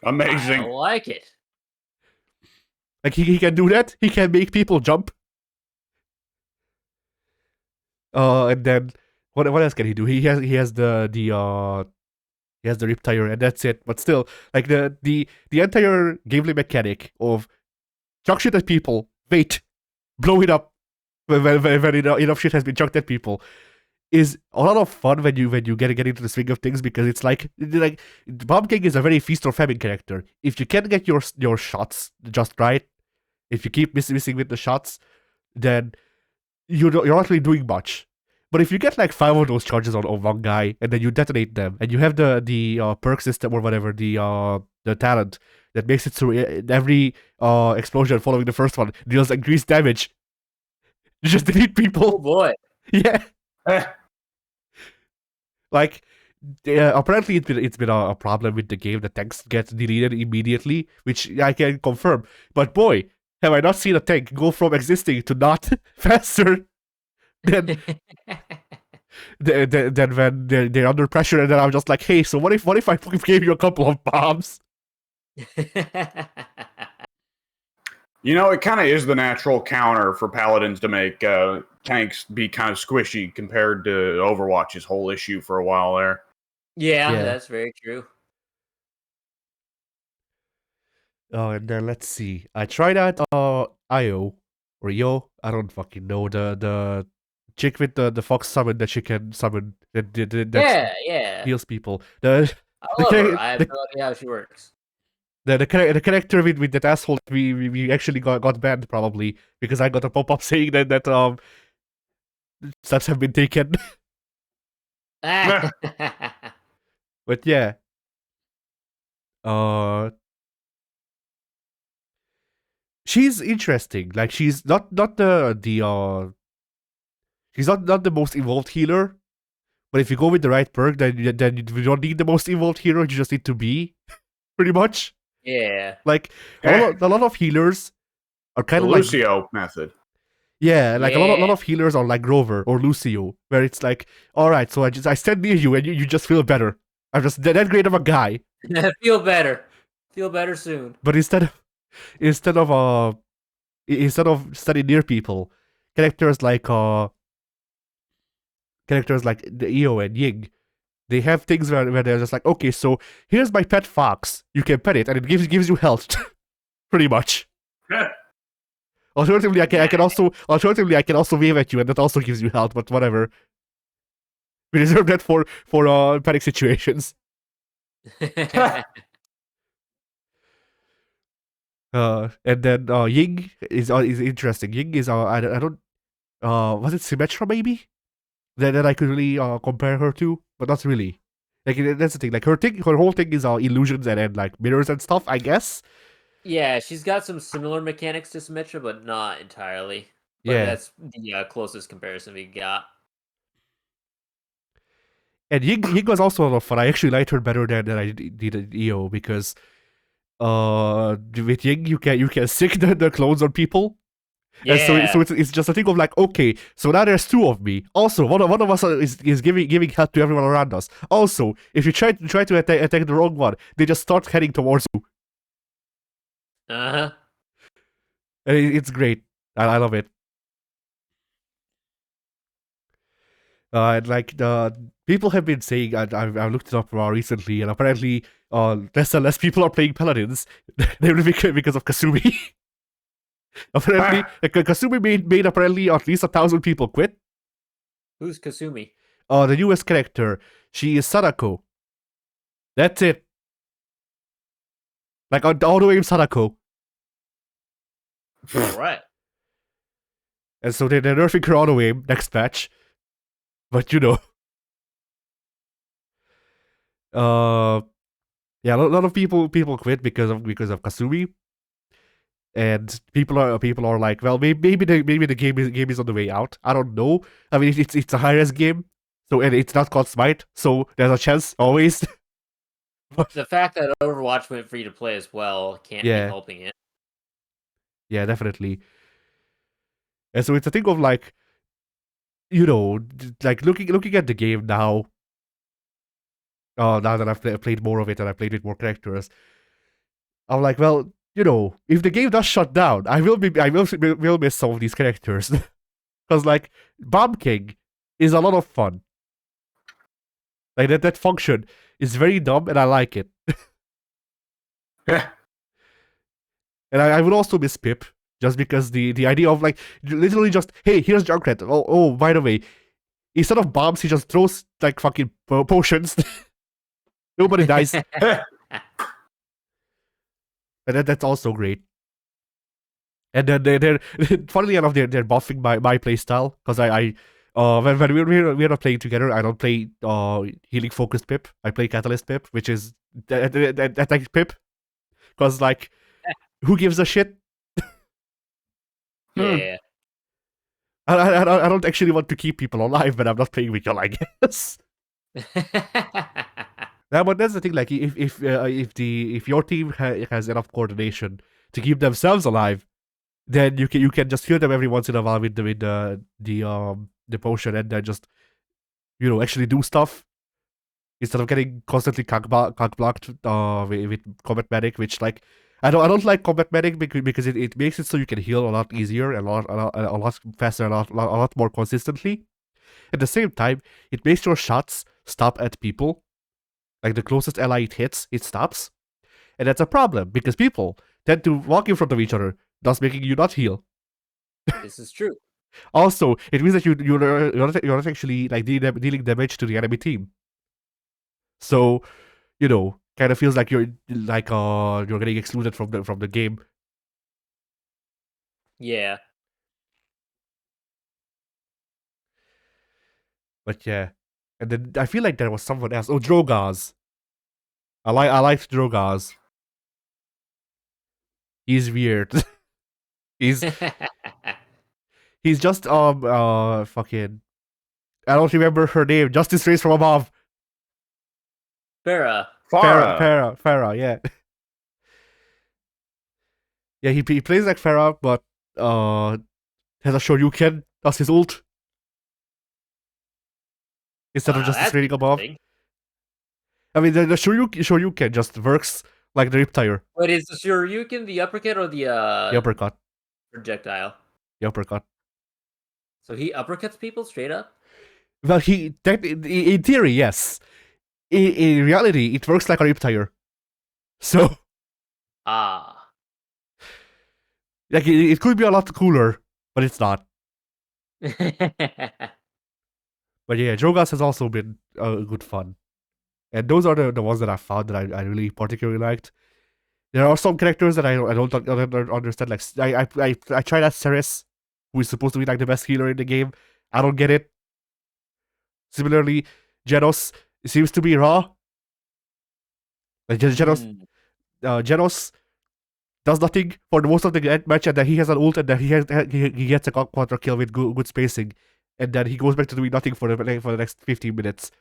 Amazing. I like it. Like he can do that. He can make people jump. And then what else can he do? He has the Riptire, and that's it. But still, like the entire gameplay mechanic of chuck shit at people, wait, blow it up when enough shit has been chucked at people, is a lot of fun when you get into the swing of things, because it's like Bomb King is a very feast or famine character. If you can get your shots just right, if you keep missing with the shots, then you're not really doing much. But if you get like 5 of those charges on one guy, and then you detonate them, and you have the perk system or whatever, the talent that makes it so every explosion following the first one deals increased damage, you just delete Oh people. boy. Yeah. Eh, Like, apparently it's been a problem with the game that tanks get deleted immediately, which I can confirm. But boy, have I not seen a tank go from existing to not faster than when they're under pressure, and then I'm just like, hey, so what if I gave you a couple of bombs? it kind of is the natural counter for paladins to make tanks be kind of squishy compared to Overwatch's whole issue for a while there. Yeah, that's very true. Oh, and then let's see. I tried out Io or Yo. I don't fucking know, the chick with the fox summon that she can summon that Yeah. heals people. I love her. I have no idea how she works. The character with that asshole that we actually got banned, probably because I got a pop-up saying that stats have been taken. But yeah, uh, she's interesting. Like she's not she's not the most evolved healer. But if you go with the right perk, then you don't need the most evolved hero. You just need to be pretty much. Yeah. Like a lot of healers are The kind of like Lucio method. yeah, like a lot Yeah. of healers are like Grover or Lucio, where it's like, all right, so I stand near you and you just feel better. I'm just that great of a guy. Feel better. Feel better soon. But instead of standing near people, characters like the EO and Ying, they have things where they're just like, okay, so here's my pet fox. You can pet it, and it gives you health, pretty much. Alternatively, I can also wave at you, and that also gives you health. But whatever, we reserve that for panic situations. And then Ying is interesting. Ying is I don't was it Symmetra maybe that I could really compare her to, but not really. Like that's the thing. Like her whole thing is illusions and like mirrors and stuff. I guess. Yeah, she's got some similar mechanics to Symmetra, but not entirely. But Yeah. that's the closest comparison we got. And Ying was also a lot of fun. I actually liked her better than I did EO because with Ying you can sick the clones on people. Yeah. And so it's just a thing of like, okay, so now there's two of me. Also, one of us is giving help to everyone around us. Also, if you try to attack the wrong one, they just start heading towards you. Uh-huh. And it's great. I love it. And like the people have been saying, I looked it up recently, and apparently, less and less people are playing paladins. Because of Kasumi. Apparently, Kasumi made apparently at least 1,000 people quit. Who's Kasumi? The newest character, she is Sadako. That's it. Like all the way in Sadako. All right. And so they're nerfing her all the way next patch. But yeah, a lot of people quit because of Kasumi. And people are like, well, maybe the game is on the way out. I don't know. I mean, it's a high res game, so and it's not called Smite, so there's a chance always. The fact that Overwatch went free to play as well can't be helping it. Yeah, definitely. And so it's a thing of like, like looking at the game now. Now that I've played more of it and I played with more characters, I'm like, well, if the game does shut down, I will miss some of these characters. Because like Bomb King is a lot of fun. Like that function is very dumb and I like it. Yeah. And I would also miss Pip, just because the idea of like literally just, hey, here's Junkrat. Oh, by the way, instead of bombs, he just throws like fucking potions. Nobody dies. And that's also great. And then they're funnily enough they're buffing my playstyle because when we're not playing together, I don't play healing focused Pip. I play Catalyst Pip, which is attack Pip. Because like, who gives a shit? Yeah. I don't actually want to keep people alive, but I'm not playing with you, I guess. Yeah, but that's the thing. Like, if your team has enough coordination to keep themselves alive, then you can just heal them every once in a while with the potion, and then just actually do stuff instead of getting constantly cock blocked with combat medic, which like I don't like combat medic because it makes it so you can heal a lot easier and a lot faster and a lot more consistently. At the same time, it makes your shots stop at people. Like the closest ally it hits, it stops. And that's a problem because people tend to walk in front of each other, thus making you not heal. This is true. Also, it means that you're not actually like dealing damage to the enemy team. So, kind of feels like you're getting excluded from the game. Yeah. But yeah. And then I feel like there was someone else. Oh, Drogas. I liked Drogas. He's weird. he's he's just fucking. I don't remember her name. Justice Race from Above. Farah. Farah, yeah. Yeah, he plays like Farah, but has a Shoryuken. That's his ult. Instead of just straight above. I mean, the Shoryuken just works like the Riptire. But is the Shoryuken the uppercut or the uppercut? Projectile. The uppercut. So he uppercuts people straight up? Well, in theory, yes. In reality, it works like a Riptire. So. Like, it could be a lot cooler, but it's not. But yeah, Drogas has also been good fun. And those are the ones that I found that I really particularly liked. There are some characters that I don't understand. Like, I tried out Ceres, who is supposed to be like the best healer in the game. I don't get it. Similarly, Genos seems to be raw. Like, Genos does nothing for the most of the match, and then he has an ult, and then he gets a counter kill with good spacing, and then he goes back to doing nothing for the next 15 minutes.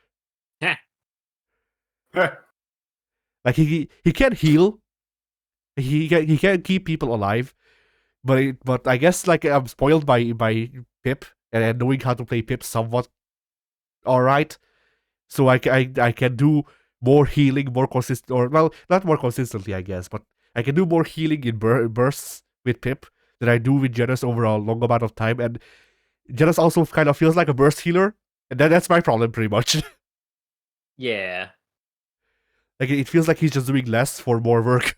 Like he can't heal. He can keep people alive, but I guess like I'm spoiled by Pip and knowing how to play Pip somewhat all right, so I can do more healing more consistent, or well, not more consistently I guess, but I can do more healing in bursts with Pip than I do with Genos over a long amount of time, and Genos also kind of feels like a burst healer, and that's my problem pretty much. Yeah. Like it feels like he's just doing less for more work.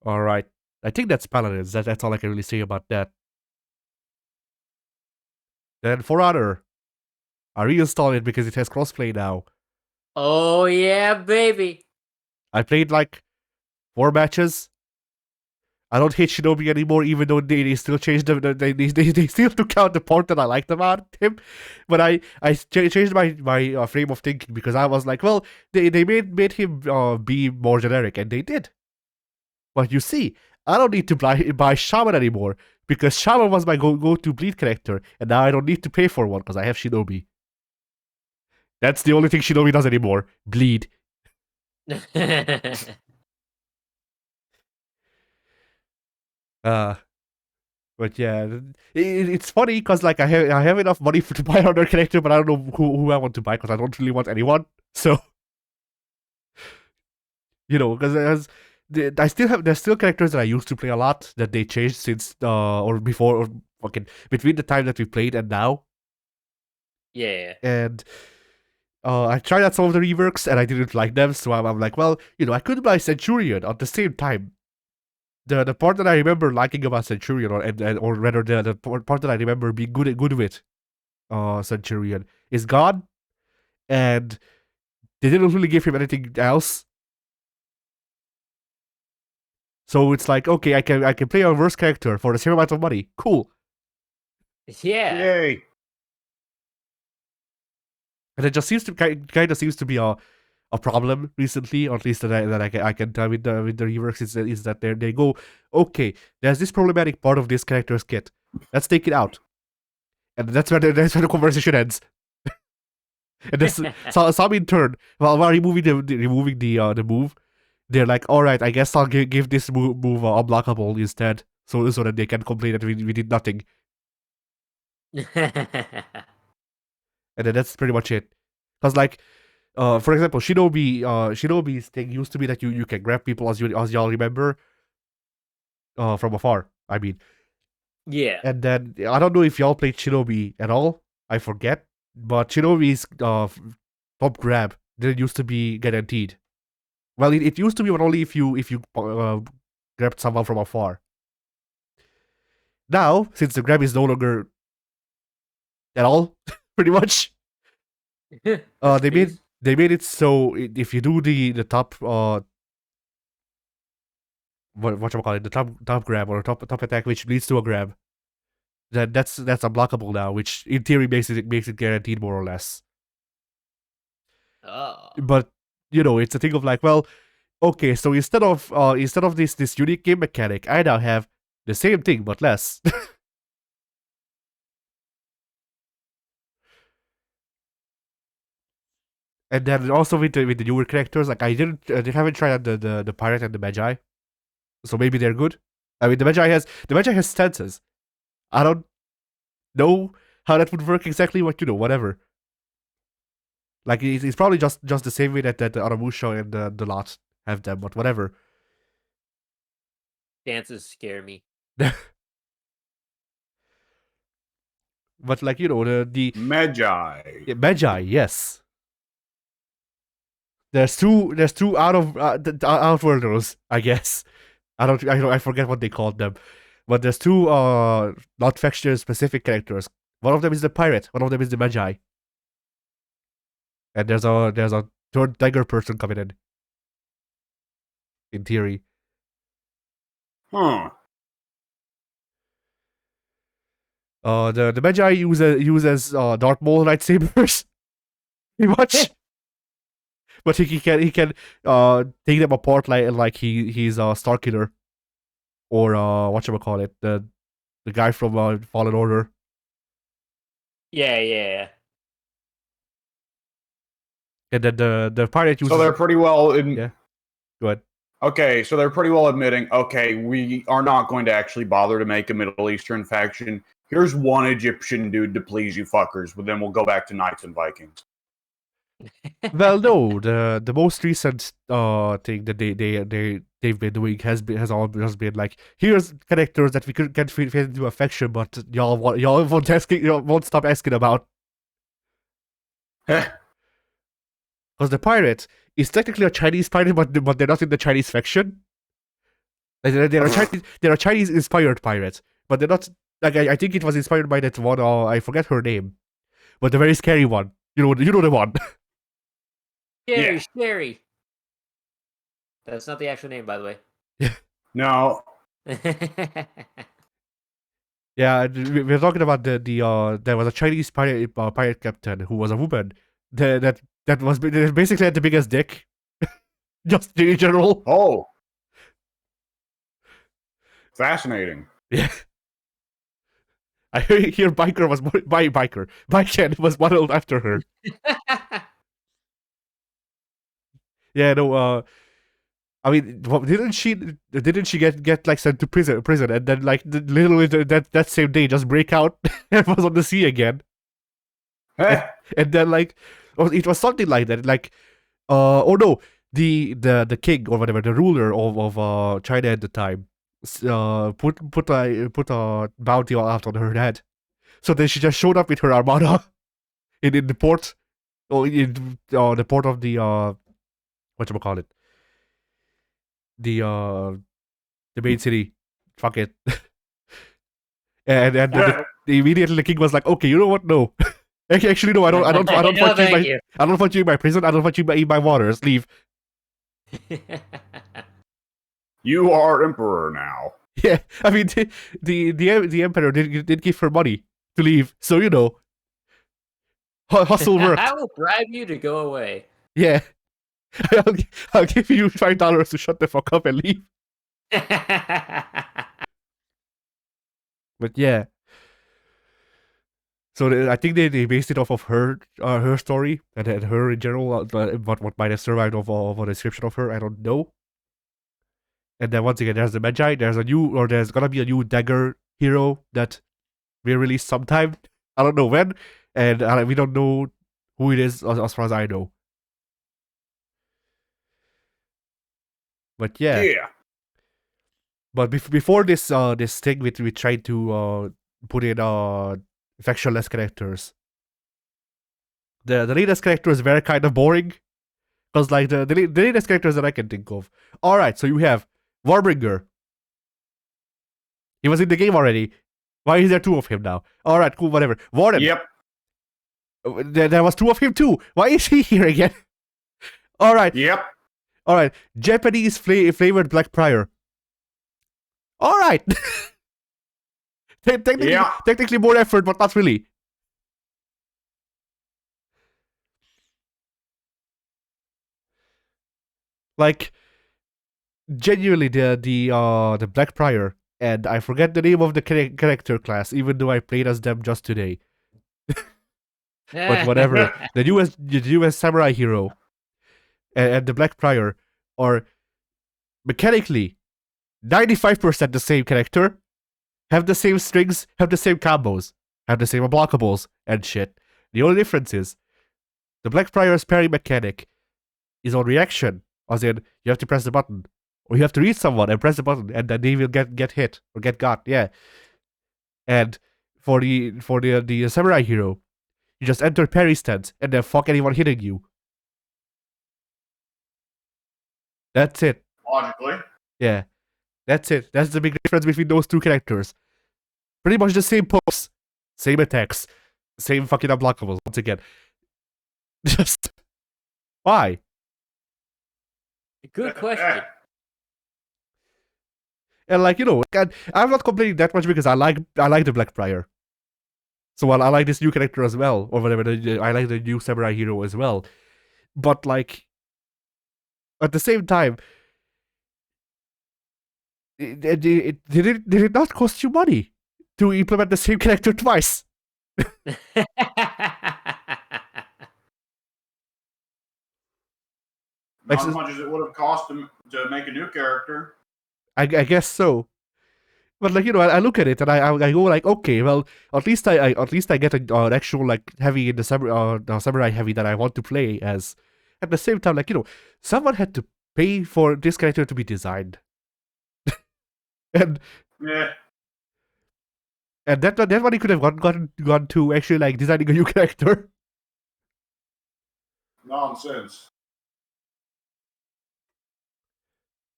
All right, I think that's Paladins. That's all I can really say about that. Then For Honor, I reinstalled it because it has crossplay now. Oh yeah, baby. I played like 4 matches. I don't hate Shinobi anymore, even though they still changed they still took out the part that I liked about him. But I changed my frame of thinking, because I was like, well, they made him be more generic, and they did. But you see, I don't need to buy Shaman anymore, because Shaman was my go-to bleed character, and now I don't need to pay for one because I have Shinobi. That's the only thing Shinobi does anymore. Bleed. But yeah, it's funny because like I have enough money to buy another character, but I don't know who I want to buy, because I don't really want anyone. So, because there's still characters that I used to play a lot that they changed since or before, or fucking between the time that we played and now. Yeah. And I tried out some of the reworks and I didn't like them, so I'm like, well, I could buy Centurion at the same time. The part that I remember liking about Centurion, or rather the part that I remember being good with Centurion, is gone, and they didn't really give him anything else. So it's like, okay, I can play a worse character for the same amount of money. Cool. Yeah. Yay. And it just seems to kind of seems to be a problem recently, or at least that I can tell with the reworks, is that they go, okay, there's this problematic part of this character's kit. Let's take it out. And that's where the conversation ends. And this some in turn, while removing the move, they're like, all right, I guess I'll give this move unblockable instead, so that they can complain that we did nothing. And then that's pretty much it. Because like, for example, Shinobi's thing used to be that you can grab people, as y'all remember, from afar. I mean, yeah. And then I don't know if y'all played Shinobi at all. I forget, but Shinobi's top grab didn't used to be guaranteed. Well, it used to be, but only if you grabbed someone from afar. Now, since the grab is no longer at all, pretty much, they made it so if you do the top what you call it, the top grab or top attack, which leads to a grab. That's unblockable now, which in theory makes it guaranteed more or less. Oh. But it's a thing of like, well, okay, so instead of this unique game mechanic, I now have the same thing but less. And then also with the newer characters, like I haven't tried out the pirate and the magi, so maybe they're good. I mean, the magi has stances. I don't know how that would work exactly, but whatever. Like it's probably just the same way that the Aramusha and the lot have them, but whatever. Dances scare me. But like the Magi. magi, yes. There's two outworlders, I guess. I forget what they called them, but there's two not faction specific characters. One of them is the pirate. One of them is the magi. And there's a third dagger person coming in theory. Huh. The magi uses Darth Maul lightsabers, pretty much. But he can take them apart like he's a Starkiller or whatchamacallit, the guy from Fallen Order. Yeah. And then the pirate uses. So they're pretty well. Yeah. Go ahead. Okay, so they're pretty well admitting, okay, we are not going to actually bother to make a Middle Eastern faction. Here's one Egyptian dude to please you fuckers, but then we'll go back to Knights and Vikings. Well, no, the most recent thing that they've been doing has all just been like, here's characters that we can't fit into a faction, but y'all won't stop asking about. Because the pirate is technically a Chinese pirate, but they're not in the Chinese faction. Like, they're a Chinese inspired pirate, but they're not. Like I think it was inspired by that one. I forget her name, but the very scary one. You know the one. Scary. That's not the actual name, by the way. No. Yeah, we're talking about there was a Chinese pirate captain who was a woman. That was basically had the biggest dick, just in general. Oh, fascinating. Yeah, I hear Biken was modeled after her. Yeah, no. I mean, didn't she get like sent to prison, and then like literally that same day just break out and was on the sea again, and then like it was something like that, like oh no, the king or whatever, the ruler of China at the time, put a bounty out on her head, so then she just showed up with her armada in the port, or in the port of the whatchamacallit, the main city. Fuck it. and immediately the king was like, okay, you know what? No. Actually, no, I don't want you in my prison. I don't want you in my waters. Leave. You are emperor now. Yeah, I mean the emperor did give her money to leave, so hustle worked. I will bribe you to go away. Yeah, I'll give you $5 to shut the fuck up and leave. But yeah, so I think they based it off of her story and her in general, but what might have survived of a description of her, I don't know. And then once again, there's the Magi. There's gonna be a new dagger hero that will release sometime. I don't know when, and we don't know who it is as far as I know. But yeah. But before this thing, we tried to put in factionless characters. The latest characters were kind of boring, because like the latest characters that I can think of. All right, so you have Warbringer. He was in the game already. Why is there two of him now? All right, cool, whatever. Warden. Yep. There was two of him too. Why is he here again? All right. Yep. All right. Japanese flavored Black Prior. All right. Technically more effort, but not really. Like, genuinely, the Black Prior, and I forget the name of the character class, even though I played as them just today. But whatever. The US samurai hero and the Black Prior are mechanically 95% the same character, have the same strings, have the same combos, have the same unblockables and shit. The only difference is the Black Prior's parry mechanic is on reaction, as in you have to press the button, or you have to reach someone and press the button, and then they will get hit or get got. Yeah. And for the samurai hero, you just enter parry stance and then fuck anyone hitting you. That's it. Logically. Yeah. That's it. That's the big difference between those two characters. Pretty much the same pose, same attacks, same fucking unblockables. Once again. Just why? Good question. And like, I'm not complaining that much because I like the Black Prior. So while I like this new character as well, or whatever, I like the new samurai hero as well. But like, at the same time, did it not cost you money to implement the same character twice? Not as much as it would have cost to make a new character. I guess so. But like, I look at it and I go like, okay, well, at least I get an actual like heavy in the samurai heavy that I want to play as. At the same time, like, someone had to pay for this character to be designed, and yeah, and that money could have gone to actually like designing a new character. Nonsense.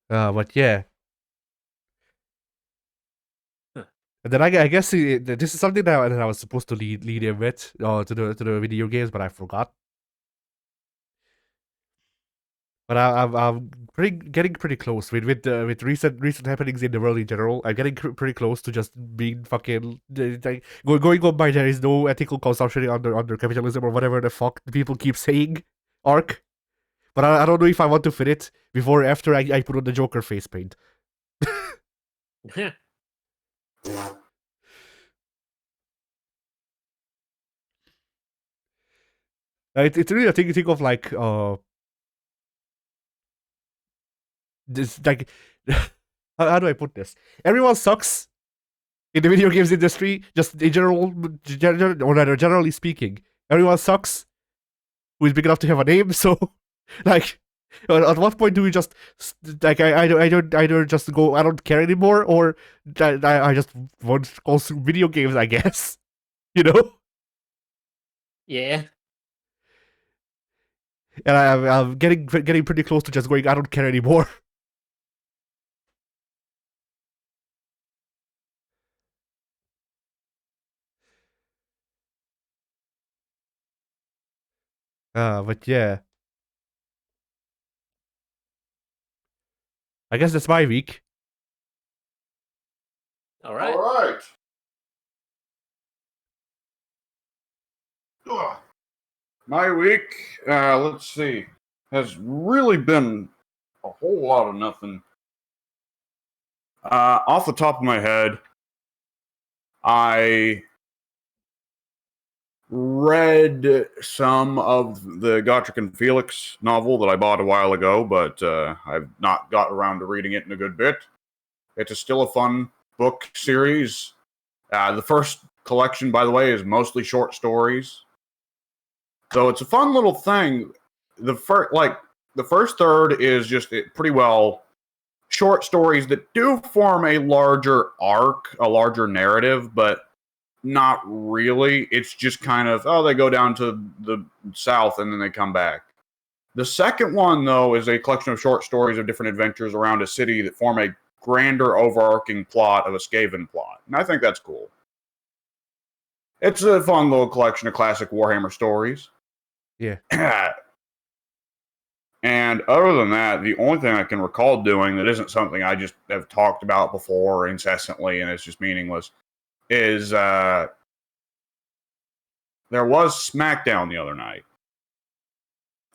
But yeah. And then I guess this is something that I was supposed to lead in with to the video games, but I forgot. But I'm getting pretty close with recent happenings in the world in general. I'm getting pretty close to just being fucking like, going on by there is no ethical consumption under capitalism or whatever the fuck people keep saying arc. But I don't know if I want to fit it before or after I put on the Joker face paint. It's really a thing to think of like this like how do I put this? Everyone sucks in the video games industry, just in general, or rather generally speaking. Everyone sucks who is big enough to have a name. So, like, at what point do we just like I don't either just go I don't care anymore, or I just want to consume video games, I guess. Yeah. And I'm getting pretty close to just going I don't care anymore. But yeah. I guess that's my week. All right. All right. Ugh. My week, let's see, has really been a whole lot of nothing. Off the top of my head, I read some of the Gotrek and Felix novel that I bought a while ago, but I've not got around to reading it in a good bit. It's still a fun book series. The first collection, by the way, is mostly short stories. So it's a fun little thing. The first third is just pretty well short stories that do form a larger arc, a larger narrative, but not really. It's just kind of, they go down to the south and then they come back. The second one, though, is a collection of short stories of different adventures around a city that form a grander overarching plot of a Skaven plot. And I think that's cool. It's a fun little collection of classic Warhammer stories. Yeah. And other than that, the only thing I can recall doing that isn't something I just have talked about before incessantly and it's just meaningless is there was SmackDown the other night.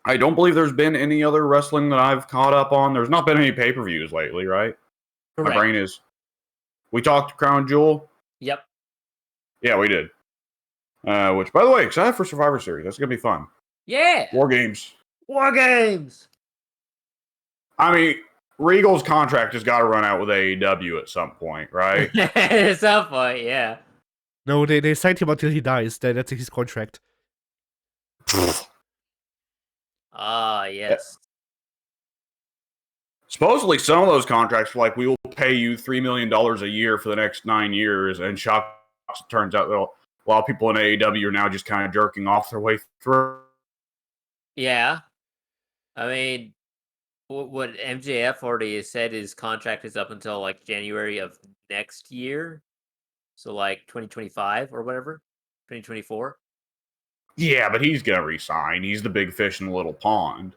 I don't believe there's been any other wrestling that I've caught up on. There's not been any pay-per-views lately, right? Correct. My brain is... We talked Crown Jewel? Yep. Yeah, we did. Which, by the way, excited for Survivor Series. That's going to be fun. Yeah. War Games. War Games. I mean, Regal's contract has got to run out with AEW at some point, right? At some point, yeah. No, they signed him until he dies. That's his contract. Yes. Supposedly, some of those contracts were like, we will pay you $3 million a year for the next 9 years. And shocks, it turns out that a lot of people in AEW are now just kind of jerking off their way through. Yeah. I mean, what MJF already said, his contract is up until like January of next year. So like 2025 or whatever. 2024. Yeah, but he's going to resign. He's the big fish in the little pond.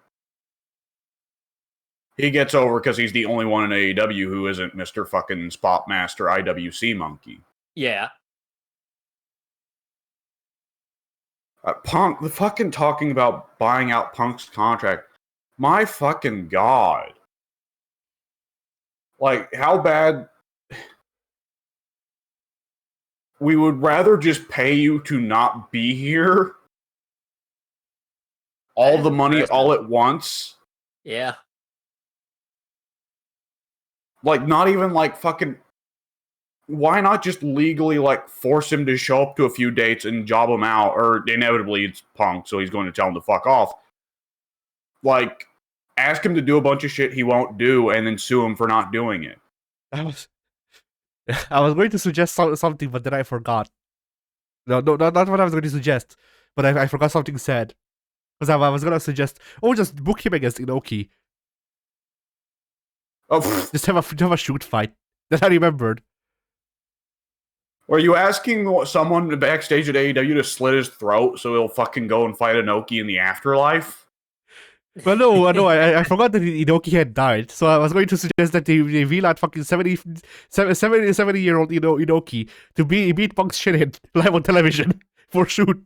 He gets over because he's the only one in AEW who isn't Mr. fucking Spot Master IWC monkey. Yeah. Punk, the fucking talking about buying out Punk's contract. My fucking God. Like, how bad... We would rather just pay you to not be here. All the money all at once. Yeah. Like, not even like fucking... Why not just legally, like, force him to show up to a few dates and job him out? Or inevitably it's Punk, so he's going to tell him to fuck off. Like, ask him to do a bunch of shit he won't do and then sue him for not doing it. I was going to suggest something, but then I forgot. No, not what I was going to suggest, but I forgot something said. Because I was going to suggest, just book him against Inoki. Oh, just have a shoot fight. That I remembered. Are you asking someone backstage at AEW to slit his throat so he'll fucking go and fight Inoki in the afterlife? Well, no, I forgot that Inoki had died, so I was going to suggest that they wheel out fucking 70-year-old Inoki to beat Punk's shit in live on television for shoot.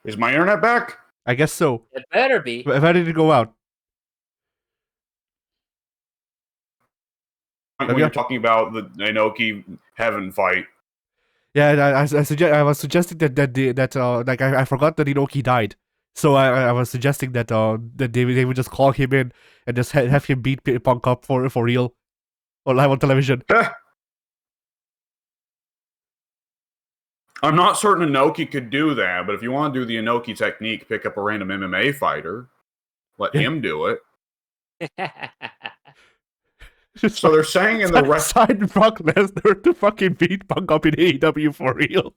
Is my internet back? I guess so. It better be. Where did it go out? When you're talking about the Inoki Heaven fight. Yeah, I was suggesting that I forgot that Inoki died, so I was suggesting that that they would just call him in and just have him beat Punk up for real, or live on television. I'm not certain Inoki could do that, but if you want to do the Inoki technique, pick up a random MMA fighter, let him do it. So they're saying in the rest, sign Brock Lesnar to fucking beat Punk up in AEW for real.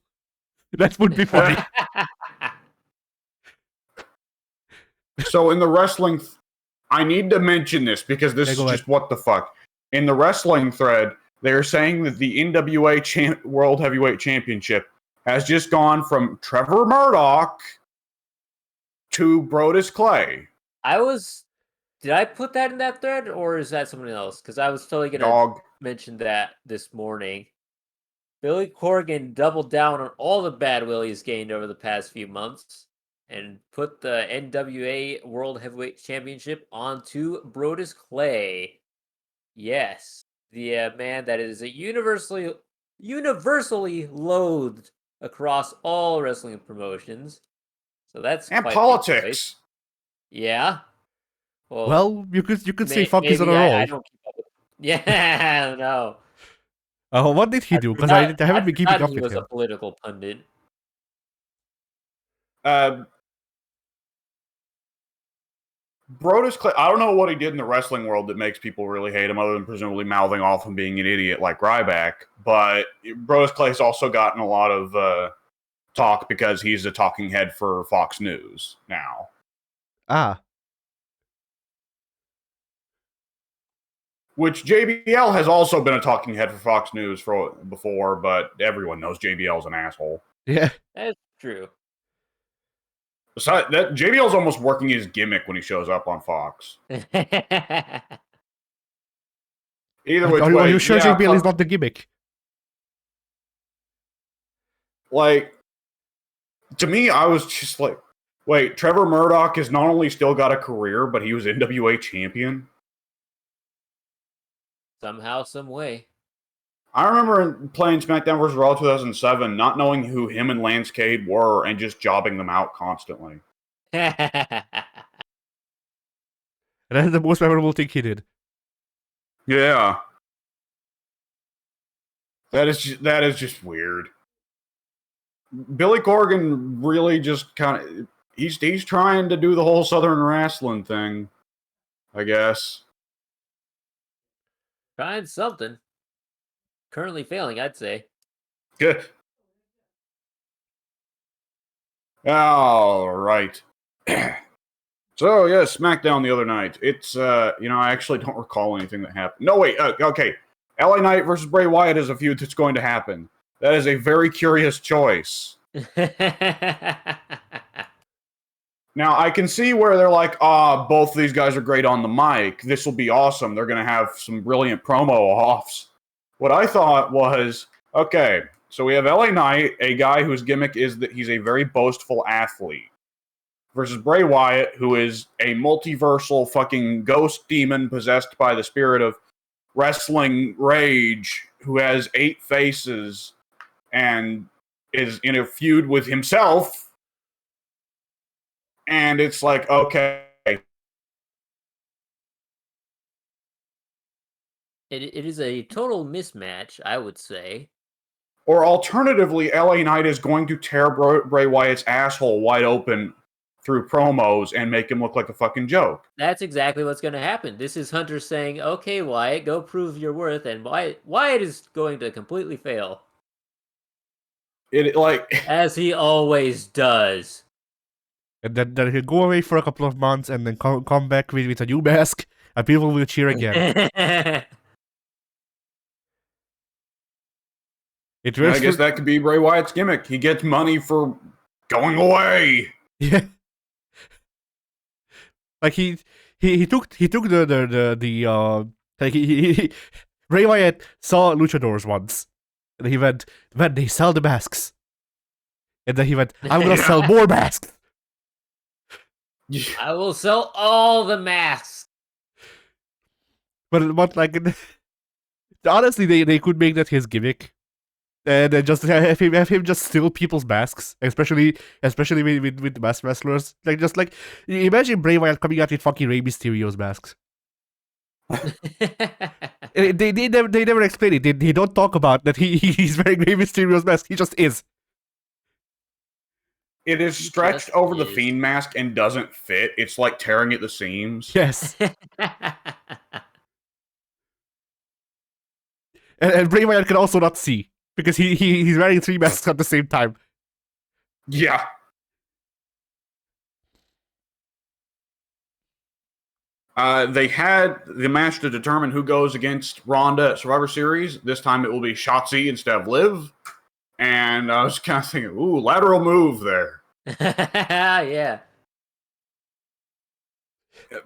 That would be funny. So in the wrestling, I need to mention this because this is just what the fuck. In the wrestling thread, they're saying that the NWA World Heavyweight Championship has just gone from Trevor Murdoch to Brodus Clay. Did I put that in that thread, or is that someone else? Because I was totally going to mention that this morning. Billy Corgan doubled down on all the bad will he's gained over the past few months and put the NWA World Heavyweight Championship onto Brodus Clay. Yes, the man that is universally loathed across all wrestling promotions. So that's and politics. Yeah. Well, you could say fuck is on a roll. I don't keep up with... Yeah, no. What did he do? Because I haven't been keeping up with him. He was a political pundit. Brodus Clay, I don't know what he did in the wrestling world that makes people really hate him, other than presumably mouthing off and being an idiot like Ryback. But Brodus Clay's also gotten a lot of talk because he's a talking head for Fox News now. Ah. Which JBL has also been a talking head for Fox News before, but everyone knows JBL's an asshole. Yeah. That's true. Besides that, JBL's almost working his gimmick when he shows up on Fox. Either which way, Are you sure yeah, JBL is not the gimmick? Like, to me, I was just like, wait, Trevor Murdoch has not only still got a career, but he was NWA champion? Somehow, some way. I remember playing SmackDown vs. Raw 2007, not knowing who him and Lance Cade were, and just jobbing them out constantly. And that's the most memorable thing he did. Yeah. That is just weird. Billy Corgan really just kind of he's trying to do the whole Southern wrestling thing, I guess. Trying something. Currently failing, I'd say. Good. All right. So yeah, SmackDown the other night. It's I actually don't recall anything that happened. No, wait. Okay. LA Knight versus Bray Wyatt is a feud that's going to happen. That is a very curious choice. Now, I can see where they're like, both of these guys are great on the mic. This will be awesome. They're going to have some brilliant promo offs. What I thought was, okay, so we have LA Knight, a guy whose gimmick is that he's a very boastful athlete, versus Bray Wyatt, who is a multiversal fucking ghost demon possessed by the spirit of wrestling rage, who has 8 faces and is in a feud with himself. And it's like, okay. It is a total mismatch, I would say. Or alternatively, LA Knight is going to tear Bray Wyatt's asshole wide open through promos and make him look like a fucking joke. That's exactly what's going to happen. This is Hunter saying, okay, Wyatt, go prove your worth. And Wyatt is going to completely fail. As he always does. And then he'll go away for a couple of months and then come back with a new mask and people will cheer again. I guess that could be Bray Wyatt's gimmick. He gets money for going away. Yeah. Like he took the Bray Wyatt saw luchadors once. And he went, when they sell the masks. And then he went, I'm gonna sell more masks. I will sell all the masks. But like, honestly, they could make that his gimmick, and then just have him just steal people's masks, especially with mask wrestlers. Like imagine Bray Wyatt coming out with fucking Rey Mysterio's masks. they never explain it. They don't talk about that he's wearing Rey Mysterio's mask. He just is. It is stretched over the Fiend mask and doesn't fit. It's like tearing at the seams. Yes. and Bray Wyatt can also not see because he's wearing 3 masks at the same time. Yeah. They had the match to determine who goes against Ronda at Survivor Series. This time it will be Shotzi instead of Liv. And I was kind of thinking, ooh, lateral move there. Yeah.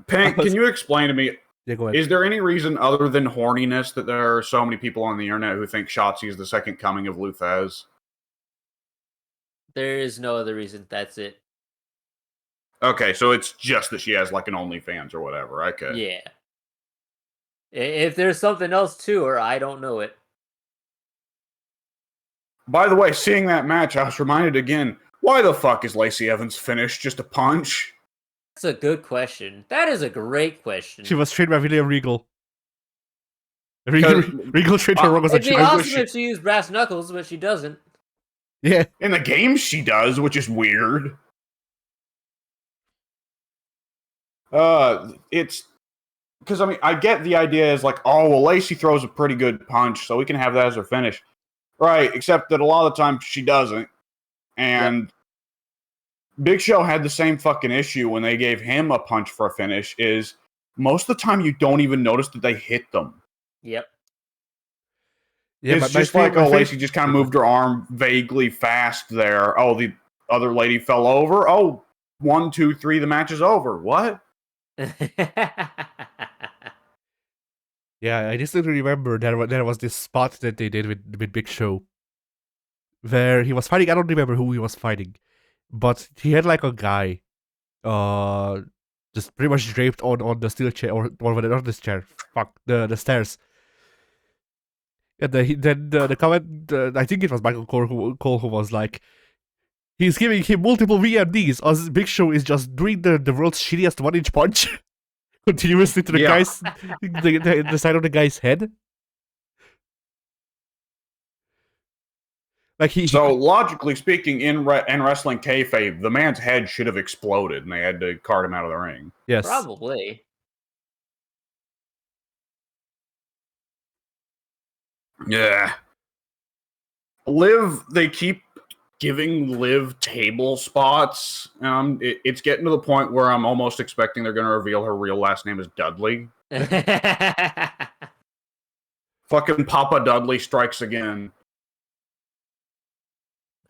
Pink, can you explain to me, Yeah, go ahead. Is there any reason other than horniness that there are so many people on the internet who think Shotzi is the second coming of Luthez? There is no other reason. That's it. Okay, so it's just that she has like an OnlyFans or whatever. Okay. Yeah. If there's something else to her, I don't know it. By the way, seeing that match, I was reminded again, why the fuck is Lacey Evans' finish just a punch? That's a good question. That is a great question. She was trained by William Regal. Regal trained her wrong as a It'd be child. awesome if she used brass knuckles, but she doesn't. Yeah. In the game, she does, which is weird. It's because I mean, I get the idea is like, oh well, Lacey throws a pretty good punch, so we can have that as her finish, right? Except that a lot of the time she doesn't, and Big Show had the same fucking issue when they gave him a punch for a finish. Is most of the time you don't even notice that they hit them. Yep. Yeah, It's just like, Lacey just kind of Yeah. moved her arm vaguely fast there. Oh, the other lady fell over. Oh, 1, 2, 3, the match is over. What? Yeah, I distinctly remember there was this spot that they did with Big Show where he was fighting. I don't remember who he was fighting, but he had like a guy, uh, just pretty much draped on the steel chair or not this chair. Fuck the stairs. And then the comment, I think it was Michael Cole who was like, he's giving him multiple VMDs as Big Show is just doing the world's shittiest 1-inch punch continuously to the Yeah. guy's the side of the guy's head. Like So logically speaking, in wrestling kayfabe, the man's head should have exploded, and they had to cart him out of the ring. yes, Probably. Yeah. Liv, they keep giving Liv table spots. It's getting to the point where I'm almost expecting they're going to reveal her real last name is Dudley. Fucking Papa Dudley strikes again.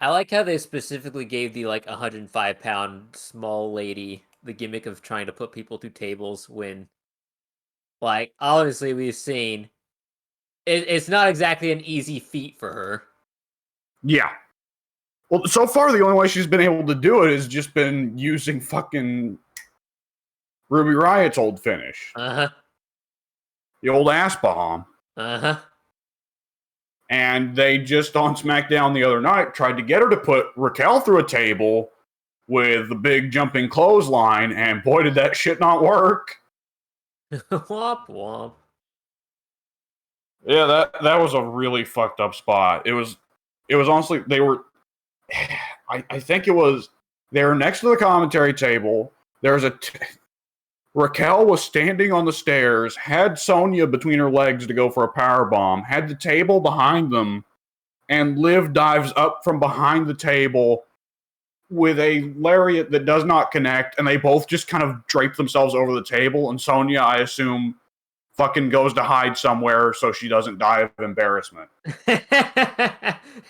I like how they specifically gave the 105-pound small lady the gimmick of trying to put people through tables when, obviously we've seen it's not exactly an easy feat for her. Yeah. Well, so far the only way she's been able to do it has just been using fucking Ruby Riot's old finish. Uh-huh. The old ass bomb. Uh-huh. And they just on SmackDown the other night tried to get her to put Raquel through a table with the big jumping clothesline, and boy, did that shit not work. Womp womp. Yeah, that was a really fucked up spot. It was honestly, they were, I think it was, they were next to the commentary table. There's Raquel was standing on the stairs, had Sonya between her legs to go for a power bomb, had the table behind them, and Liv dives up from behind the table with a lariat that does not connect, and they both just kind of drape themselves over the table, and Sonya, I assume, fucking goes to hide somewhere so she doesn't die of embarrassment.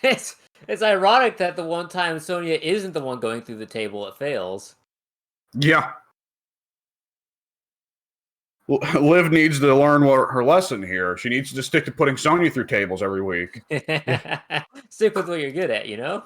It's ironic that the one time Sonya isn't the one going through the table, it fails. Yeah. Liv needs to learn what her lesson here. She needs to stick to putting Sonya through tables every week. Stick with what you're good at, you know?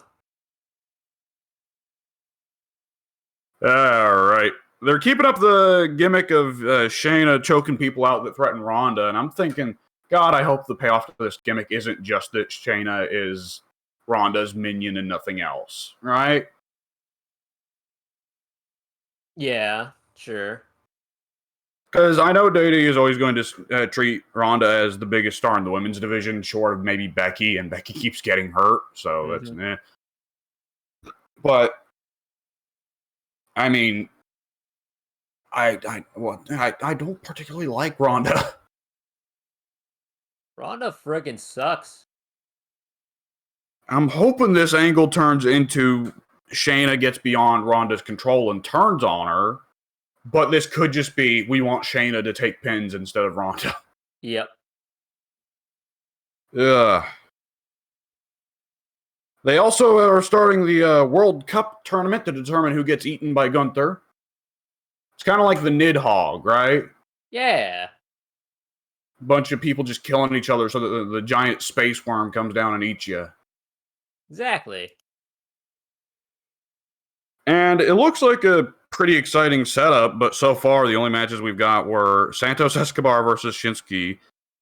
All right. They're keeping up the gimmick of Shayna choking people out that threaten Ronda, and I'm thinking, God, I hope the payoff to this gimmick isn't just that Shayna is Ronda's minion and nothing else, right? Yeah, sure. Because I know Dede is always going to treat Ronda as the biggest star in the women's division, short of maybe Becky, and Becky keeps getting hurt, so that's meh. But I mean, I don't particularly like Ronda. Ronda friggin' sucks. I'm hoping this angle turns into Shayna gets beyond Ronda's control and turns on her. But this could just be, we want Shayna to take pins instead of Ronda. Yep. Ugh. They also are starting the World Cup tournament to determine who gets eaten by Gunther. It's kind of like the Nidhogg, right? Yeah. Bunch of people just killing each other so that the giant space worm comes down and eats you. Exactly. And it looks like a pretty exciting setup, but so far the only matches we've got were Santos Escobar versus Shinsuke,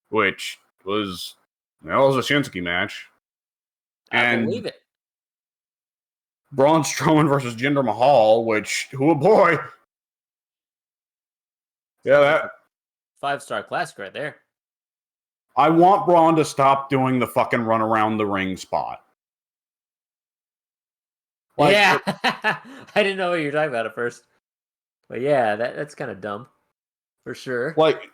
which was, well, it was a Shinsuke match. I believe it. Braun Strowman versus Jinder Mahal, which, oh boy. Yeah, that 5-star classic right there. I want Braun to stop doing the fucking run around the ring spot. Yeah. I didn't know what you were talking about at first. But yeah, that's kind of dumb. For sure. Like,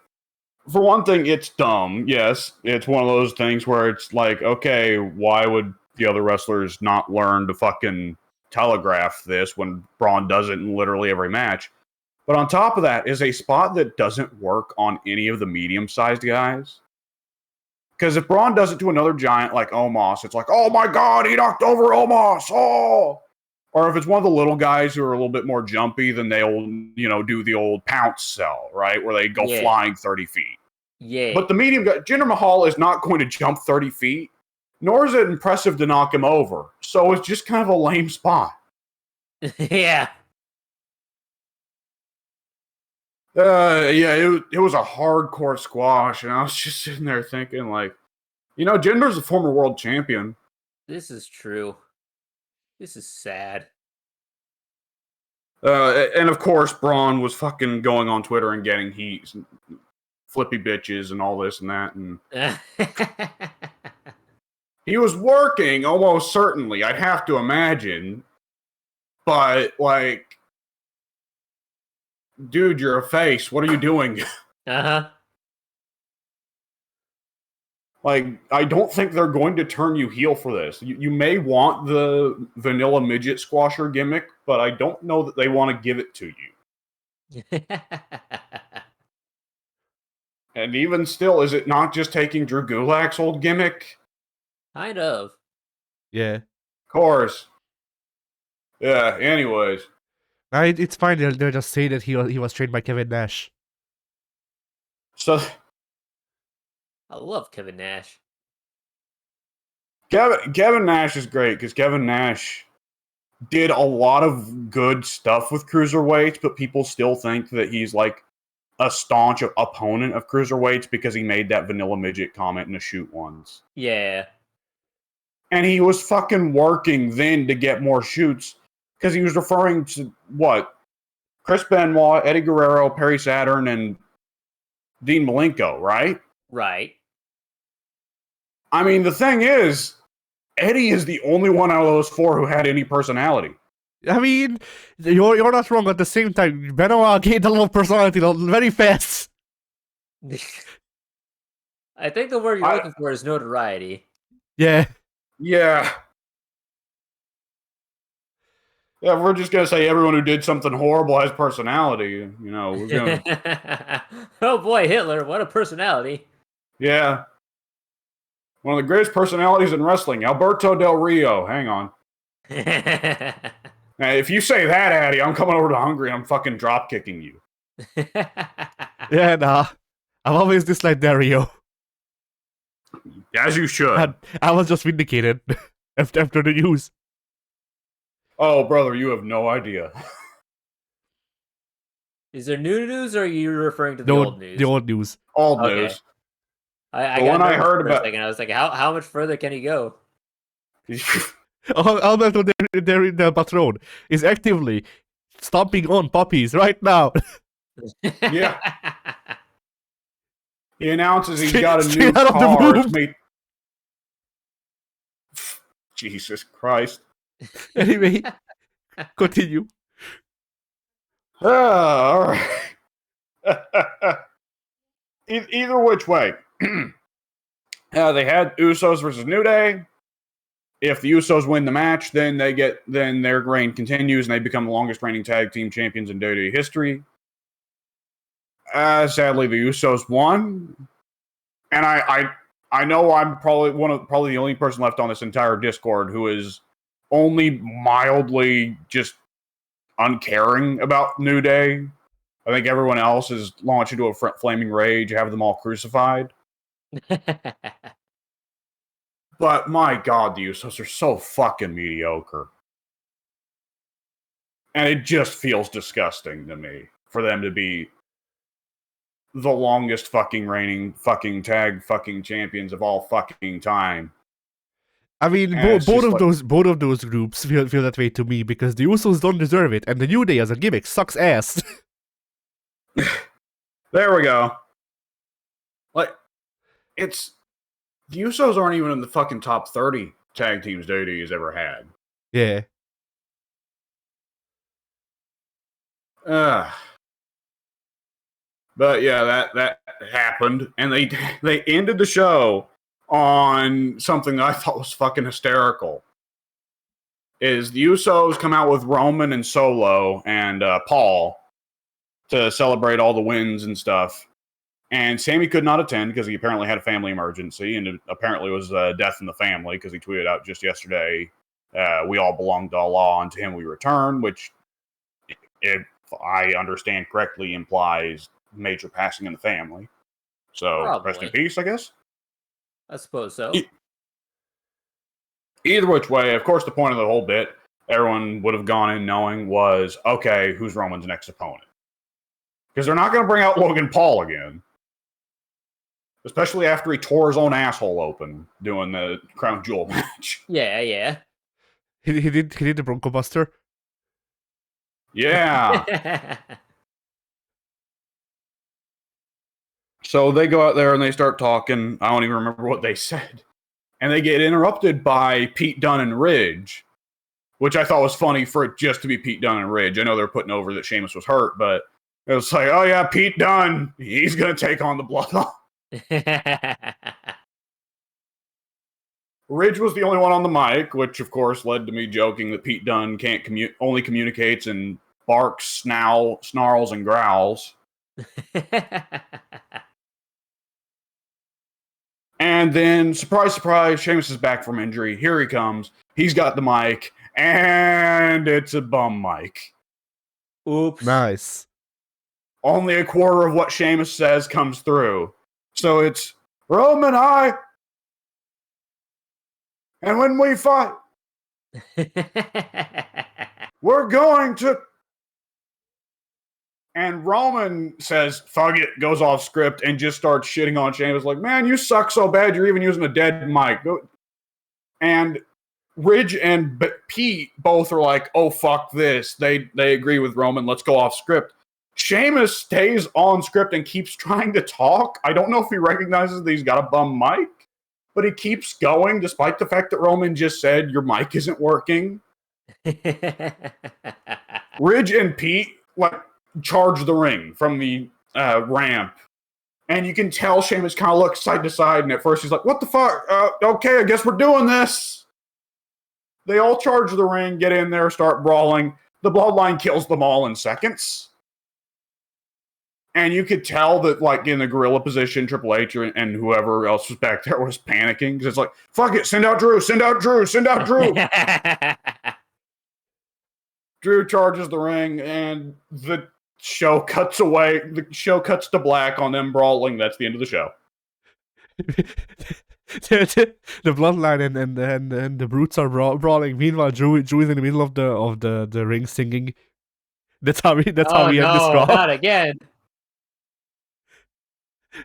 for one thing, it's dumb. Yes, it's one of those things where it's like, okay, why would the other wrestlers not learn to fucking telegraph this when Braun does it in literally every match? But on top of that is a spot that doesn't work on any of the medium-sized guys. Because if Braun does it to another giant like Omos, it's like, oh my god, he knocked over Omos. Oh. Or if it's one of the little guys who are a little bit more jumpy, then they'll, do the old pounce cell, right? Where they go flying 30 feet. Yeah. But the medium guy, Jinder Mahal is not going to jump 30 feet, nor is it impressive to knock him over. So it's just kind of a lame spot. Yeah. It was a hardcore squash, and I was just sitting there thinking, like, Jinder's a former world champion. This is true. This is sad. And of course, Braun was fucking going on Twitter and getting heat, and flippy bitches, and all this and that, and he was working almost certainly. I'd have to imagine, but like, dude, you're a face. What are you doing? Uh-huh. Like, I don't think they're going to turn you heel for this. You may want the vanilla midget squasher gimmick, but I don't know that they want to give it to you. And even still, is it not just taking Drew Gulak's old gimmick? Kind of. Yeah. Of course. Yeah, anyways. It's fine. They'll just say that he was trained by Kevin Nash. So, I love Kevin Nash. Kevin Nash is great because Kevin Nash did a lot of good stuff with cruiserweights, but people still think that he's like a staunch opponent of cruiserweights because he made that vanilla midget comment in a shoot once. Yeah. And he was fucking working then to get more shoots because he was referring to what? Chris Benoit, Eddie Guerrero, Perry Saturn, and Dean Malenko, right? Right. I mean, the thing is, Eddie is the only one out of those four who had any personality. I mean, you're not wrong. At the same time, Benoit gained a lot of personality very fast. I think the word you're looking for is notoriety. Yeah. Yeah. Yeah, we're just going to say everyone who did something horrible has personality. We're going to... Oh boy, Hitler, what a personality. Yeah. One of the greatest personalities in wrestling, Alberto Del Rio. Hang on. Now, if you say that, Addy, I'm coming over to Hungary and I'm fucking drop kicking you. Yeah, nah. I've always disliked Del Rio. As you should. I was just vindicated after the news. Oh, brother, you have no idea. Is there new news, or are you referring to the old news? The old news. Old news. I heard about, I was like, how much further can he go? Alberto Del Patron is actively stomping on puppies right now. Yeah. He announces he's got a new car. Jesus Christ. Anyway, continue. All right. Either which way. They had Usos versus New Day. If the Usos win the match, then their reign continues and they become the longest reigning tag team champions in WWE history. Sadly, the Usos won, and I know I'm probably the only person left on this entire Discord who is only mildly just uncaring about New Day. I think everyone else is launched into a flaming rage, have them all crucified. But my God, the Usos are so fucking mediocre. And it just feels disgusting to me for them to be the longest fucking reigning fucking tag fucking champions of all fucking time. I mean, both of those groups feel that way to me because the Usos don't deserve it, and the New Day as a gimmick sucks ass. There we go. Like, the Usos aren't even in the fucking top 30 tag teams WWE has ever had. Yeah. But yeah, that happened, and they ended the show on something that I thought was fucking hysterical. Is the Usos come out with Roman and Solo and Paul to celebrate all the wins and stuff. And Sammy could not attend because he apparently had a family emergency, and it apparently was death in the family because he tweeted out just yesterday, we all belong to Allah, and to him we return, which, if I understand correctly, implies major passing in the family. So, rest in Probably. peace, I guess. I suppose so. Either which way, of course, the point of the whole bit, everyone would have gone in knowing was, okay, who's Roman's next opponent? Because they're not going to bring out Logan Paul again. Especially after he tore his own asshole open doing the Crown Jewel match. Yeah. He did the Bronco Buster. Yeah. So they go out there and they start talking. I don't even remember what they said. And they get interrupted by Pete Dunne and Ridge, which I thought was funny for it just to be Pete Dunne and Ridge. I know they're putting over that Sheamus was hurt, but it was like, oh yeah, Pete Dunne, he's going to take on the Bloodline. Ridge was the only one on the mic, which of course led to me joking that Pete Dunne can't only communicates in barks, snarls, and growls. And then, surprise, surprise, Sheamus is back from injury. Here he comes. He's got the mic, and it's a bum mic. Oops. Nice. Only a quarter of what Sheamus says comes through. So it's Roman, and when we fight, we're going to... And Roman says, fuck it, goes off script, and just starts shitting on Sheamus. Like, man, you suck so bad, you're even using a dead mic. And Ridge and Pete both are like, oh, fuck this. They agree with Roman, let's go off script. Sheamus stays on script and keeps trying to talk. I don't know if he recognizes that he's got a bum mic, but he keeps going despite the fact that Roman just said, your mic isn't working. Ridge and Pete, charge the ring from the ramp. And you can tell Sheamus kind of looks side to side, and at first he's like, what the fuck? Okay, I guess we're doing this. They all charge the ring, get in there, start brawling. The Bloodline kills them all in seconds. And you could tell that, in the gorilla position, Triple H and whoever else was back there was panicking. Because it's like, fuck it, send out Drew, send out Drew, send out Drew. Drew charges the ring, and the show cuts away. The show cuts to black on them brawling. That's the end of the show. The Bloodline and the Brutes are brawling. Meanwhile, Drew is in the middle of the ring singing. That's how we end this Raw. Not again.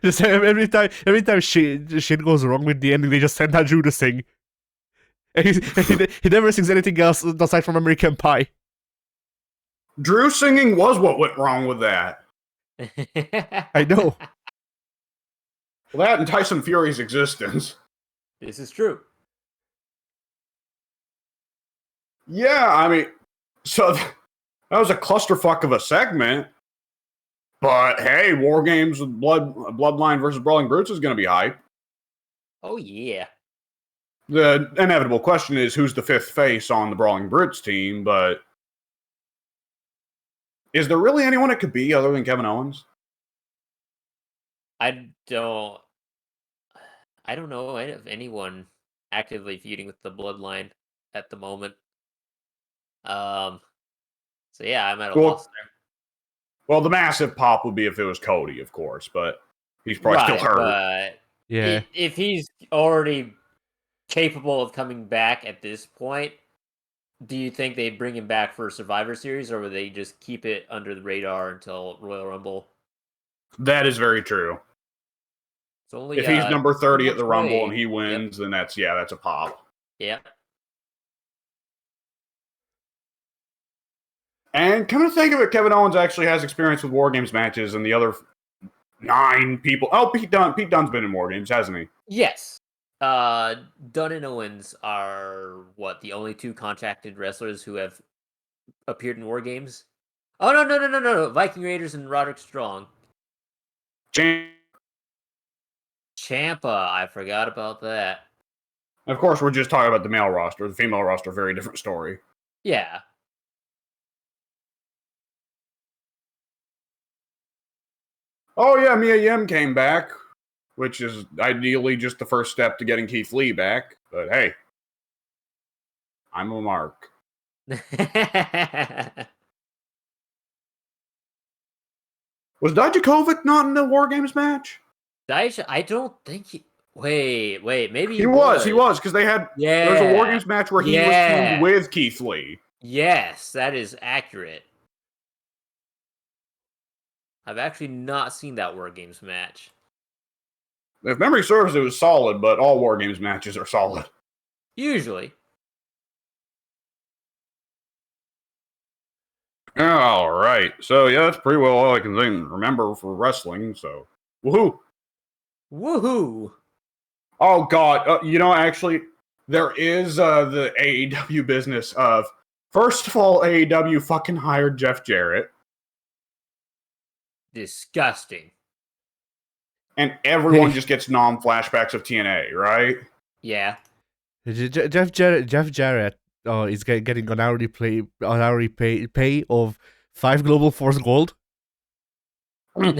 Just every time shit goes wrong with the ending, they just send out Drew to sing. And he never sings anything else aside from American Pie. Drew singing was what went wrong with that. I know. Well, that and Tyson Fury's existence. This is true. Yeah, I mean, so that was a clusterfuck of a segment. But hey, War Games with Bloodline versus Brawling Brutes is going to be hype. Oh, yeah. The inevitable question is who's the fifth face on the Brawling Brutes team, but is there really anyone it could be other than Kevin Owens? I don't know of anyone actively feuding with the Bloodline at the moment. So yeah, I'm at a loss there. Well, the massive pop would be if it was Cody, of course, but he's probably still hurt. But yeah. If he's already capable of coming back at this point, do you think they bring him back for Survivor Series, or would they just keep it under the radar until Royal Rumble? That is very true. It's only, if he's number 30 at the Rumble and he Yep. wins, then that's a pop. Yeah. And come to think of it, Kevin Owens actually has experience with War Games matches, and the other 9 people. Oh, Pete Dunne's been in War Games, hasn't he? Yes. Dunne and Owens are the only 2 contracted wrestlers who have appeared in War Games. Oh no! Viking Raiders and Roderick Strong. Ciampa, I forgot about that. Of course, we're just talking about the male roster. The female roster, very different story. Yeah. Oh yeah, Mia Yim came back, which is ideally just the first step to getting Keith Lee back. But hey, I'm a mark. Was Dijakovic not in the War Games match? I don't think he. Wait, maybe He was, because there was a War Yeah. Games match where he was teamed with Keith Lee. Yes, that is accurate. I've actually not seen that War Games match. If memory serves, it was solid, but all War Games matches are solid. Usually. All right. So, yeah, that's pretty well all I can remember for wrestling. So, woohoo. Woohoo! Oh, God. Actually, there is the AEW business of, first of all, AEW fucking hired Jeff Jarrett. Disgusting. And everyone just gets flashbacks of TNA, right? Yeah. Jeff Jarrett is getting an hourly pay of 5 Global Force Gold. The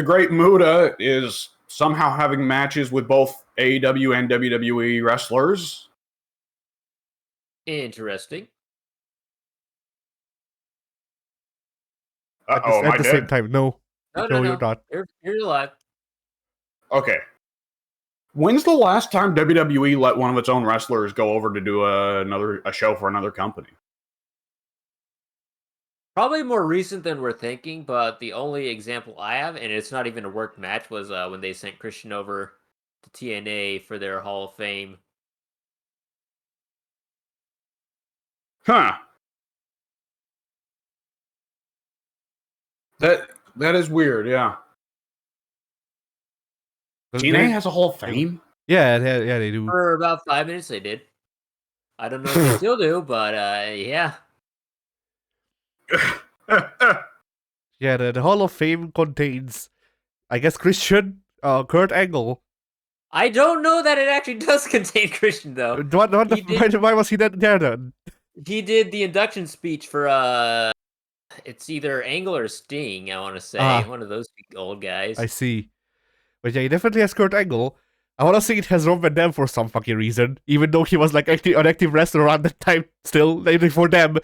Great Muta is somehow having matches with both AEW and WWE wrestlers. Interesting. At the same time, no. No, you're not. You're alive. Okay. When's the last time WWE let one of its own wrestlers go over to do a show for another company? Probably more recent than we're thinking, but the only example I have, and it's not even a worked match, was when they sent Christian over to TNA for their Hall of Fame. Huh. That is weird, yeah. TNA has a Hall of Fame? Yeah, they do. For about 5 minutes, they did. I don't know if they still do, but yeah. Yeah, the Hall of Fame contains, I guess, Christian, Kurt Angle. I don't know that it actually does contain Christian, though. Why was he there then? He did the induction speech for, it's either Angle or Sting, I want to say. One of those old guys. I see. But yeah, he definitely has Kurt Angle. I want to say it has Rob Van Dam for some fucking reason, even though he was like an active wrestler around that time still, like for them.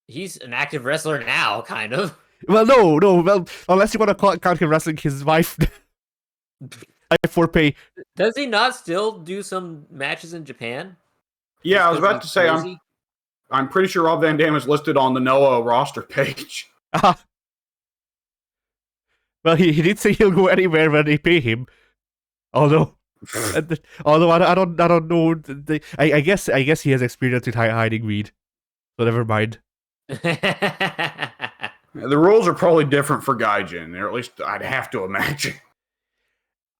He's an active wrestler now, kind of. Well, no, unless you want to count him wrestling his wife for pay. Does he not still do some matches in Japan? Yeah, I was about to say, I'm pretty sure Rob Van Dam is listed on the Noah roster page. Well, he did say he'll go anywhere when they pay him. Although I don't know. I guess he has experience with hiding weed, so never mind. The rules are probably different for Gaijin, or at least I'd have to imagine.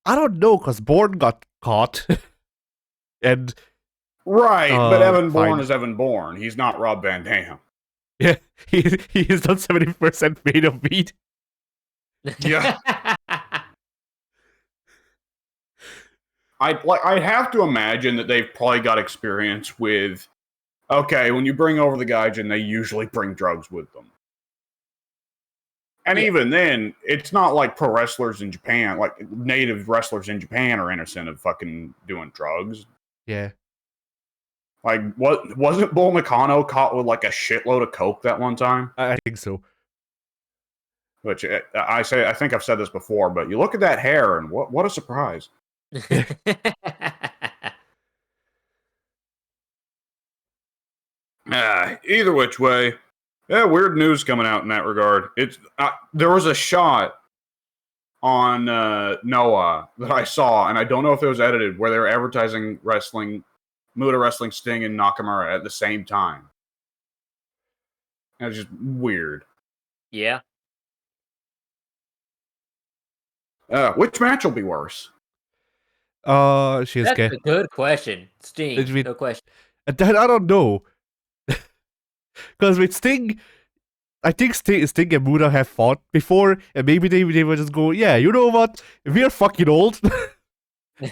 I don't know, because Bourne got caught, and right, but Evan Bourne is Evan Bourne. He's not Rob Van Dam. Yeah, he is not 70% made of weed. Yeah. I'd have to imagine that they've probably got experience with, okay, when you bring over the Gaijin, they usually bring drugs with them. And even then, it's not like pro wrestlers in Japan, like native wrestlers in Japan are innocent of fucking doing drugs. Yeah. Like, wasn't Bull Nakano caught with like a shitload of coke that one time? I think so. Which I think I've said this before, but you look at that hair and what a surprise. Either which way, yeah, weird news coming out in that regard. It's there was a shot on Noah that I saw, and I don't know if it was edited, where they were advertising Muta wrestling Sting and Nakamura at the same time. It was just weird. Yeah. Which match will be worse? That's a good question. Sting, no question. I don't know. Because with Sting, I think Sting and Muta have fought before, and maybe they would just go, yeah, you know what? We're fucking old.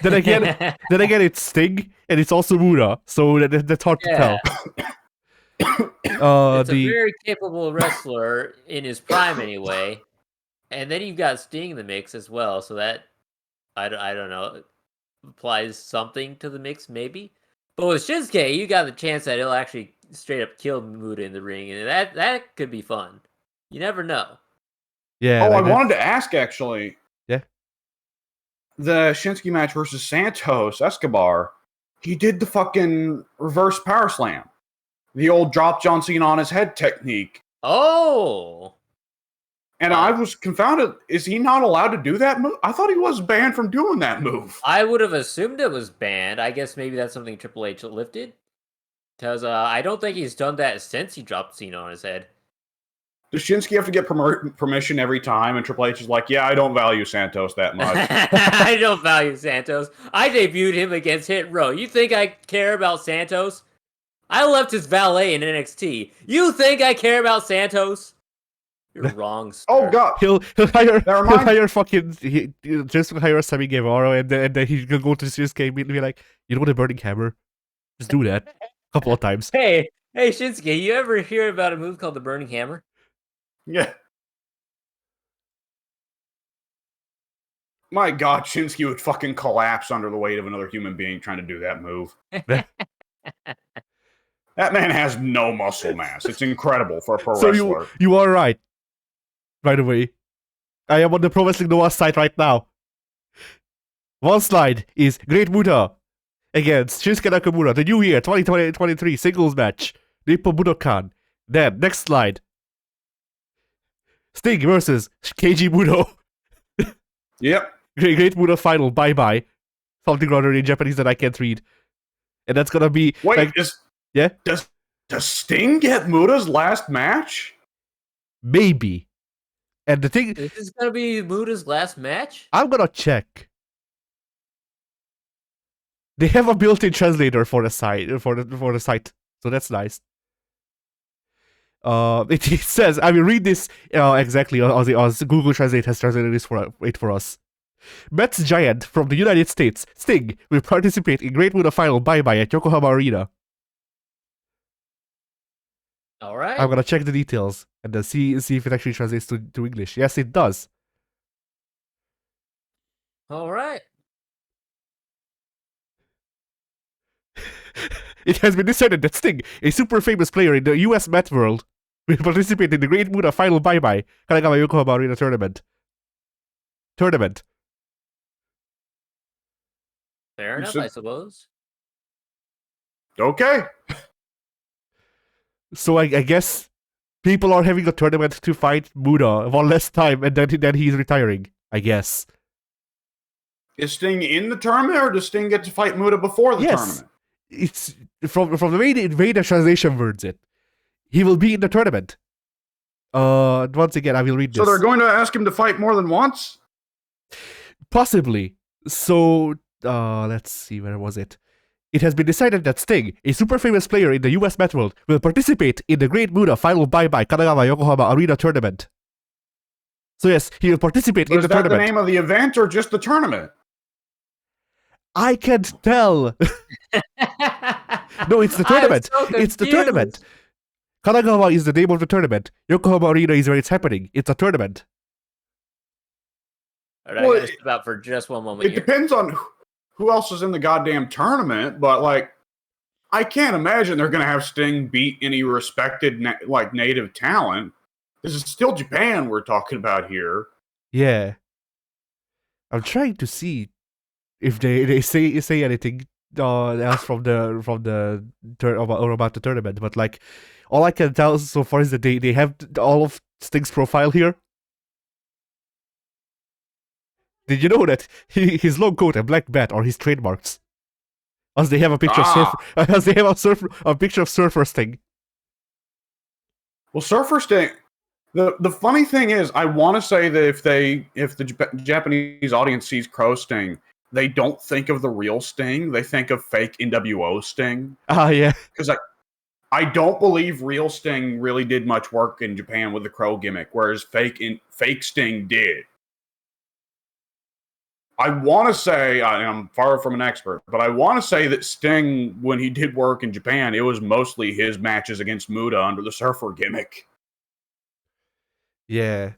Then again, it's Sting and it's also Muda, so that's hard to tell. It's a very capable wrestler in his prime, anyway. And then you've got Sting in the mix as well, so that I don't know, applies something to the mix, maybe. But with Shinsuke, you got the chance that he'll actually straight up kill Muda in the ring, and that could be fun. You never know. Yeah. Oh, I wanted to ask actually. Yeah. The Shinsuke match versus Santos Escobar, he did the fucking reverse power slam, the old drop John Cena on his head technique. Oh. And I was confounded. Is he not allowed to do that move? I thought he was banned from doing that move. I would have assumed it was banned. I guess maybe that's something Triple H lifted. Because I don't think he's done that since he dropped Cena on his head. Does Shinsuke have to get permission every time? And Triple H is like, yeah, I don't value Santos that much. I don't value Santos. I debuted him against Hit Row. You think I care about Santos? I left his valet in NXT. You think I care about Santos? You're wrong, sir. Oh god, he'll hire fucking just hire Sammy Guevara and then he'll go to Shinsuke and be like, you know the burning hammer, just do that a couple of times. Hey Shinsuke, you ever hear about a move called the burning hammer? yeah. My god, Shinsuke would fucking collapse under the weight of another human being trying to do that move. That man has no muscle mass. It's incredible for a pro wrestler. You are right. By the way, I am on the Pro Wrestling Noah site right now. One slide is Great Muta against Shinsuke Nakamura, the New Year 2023 singles match, Nippon Budokan. Then, next slide, Sting versus Keiji Muto. Yep. Great Muta final, bye-bye. Something rather in Japanese that I can't read. And that's gonna be... Wait, yeah? Does Sting get Muta's last match? Maybe. And the thing... This is gonna be Muda's last match? I'm gonna check. They have a built-in translator for the site, so that's nice. It says, I will read this exactly as Google Translate has translated this for us. Mets Giant from the United States, Sting, will participate in Great Muta Final Bye-Bye at Yokohama Arena. Alright. I'm gonna check the details and then see if it actually translates to English. Yes, it does. Alright. It has been decided that Sting, a super famous player in the US Met world, will participate in the Great Muta Final Bye-Bye Kanagawa Yokohama Arena tournament. Fair enough, I suppose. Okay. So I guess people are having a tournament to fight Muta one less time, and then he's retiring, I guess. Is Sting in the tournament, or does Sting get to fight Muta before the tournament? It's from the way the translation words it. He will be in the tournament. Once again, I will read this. So they're going to ask him to fight more than once? Possibly. So, let's see, where was it? It has been decided that Sting, a super famous player in the US Met world, will participate in the Great Muta Final Bye-Bye Kanagawa Yokohama Arena tournament. So yes, he will participate in the tournament. Is that the name of the event or just the tournament? I can't tell. No, it's the tournament. It's the tournament. Kanagawa is the name of the tournament. Yokohama Arena is where it's happening. It's a tournament. Alright, I gotta step out for just one moment. It depends on who else is in the goddamn tournament, but like, I can't imagine they're going to have Sting beat any respected native talent. This is still Japan we're talking about here. Yeah. I'm trying to see if they say anything else from the about the tournament, but like all I can tell so far is that they have all of Sting's profile here. Did you know that his long coat and black bat are his trademarks? As they have a picture a picture of Surfer Sting. Well, Surfer Sting. The funny thing is, I want to say that if the Japanese audience sees Crow Sting, they don't think of the real Sting. They think of fake NWO Sting. Yeah. Because I don't believe real Sting really did much work in Japan with the Crow gimmick, whereas fake Sting did. I want to say, I'm far from an expert, but I want to say that Sting, when he did work in Japan, it was mostly his matches against Muta under the Surfer gimmick. Yeah.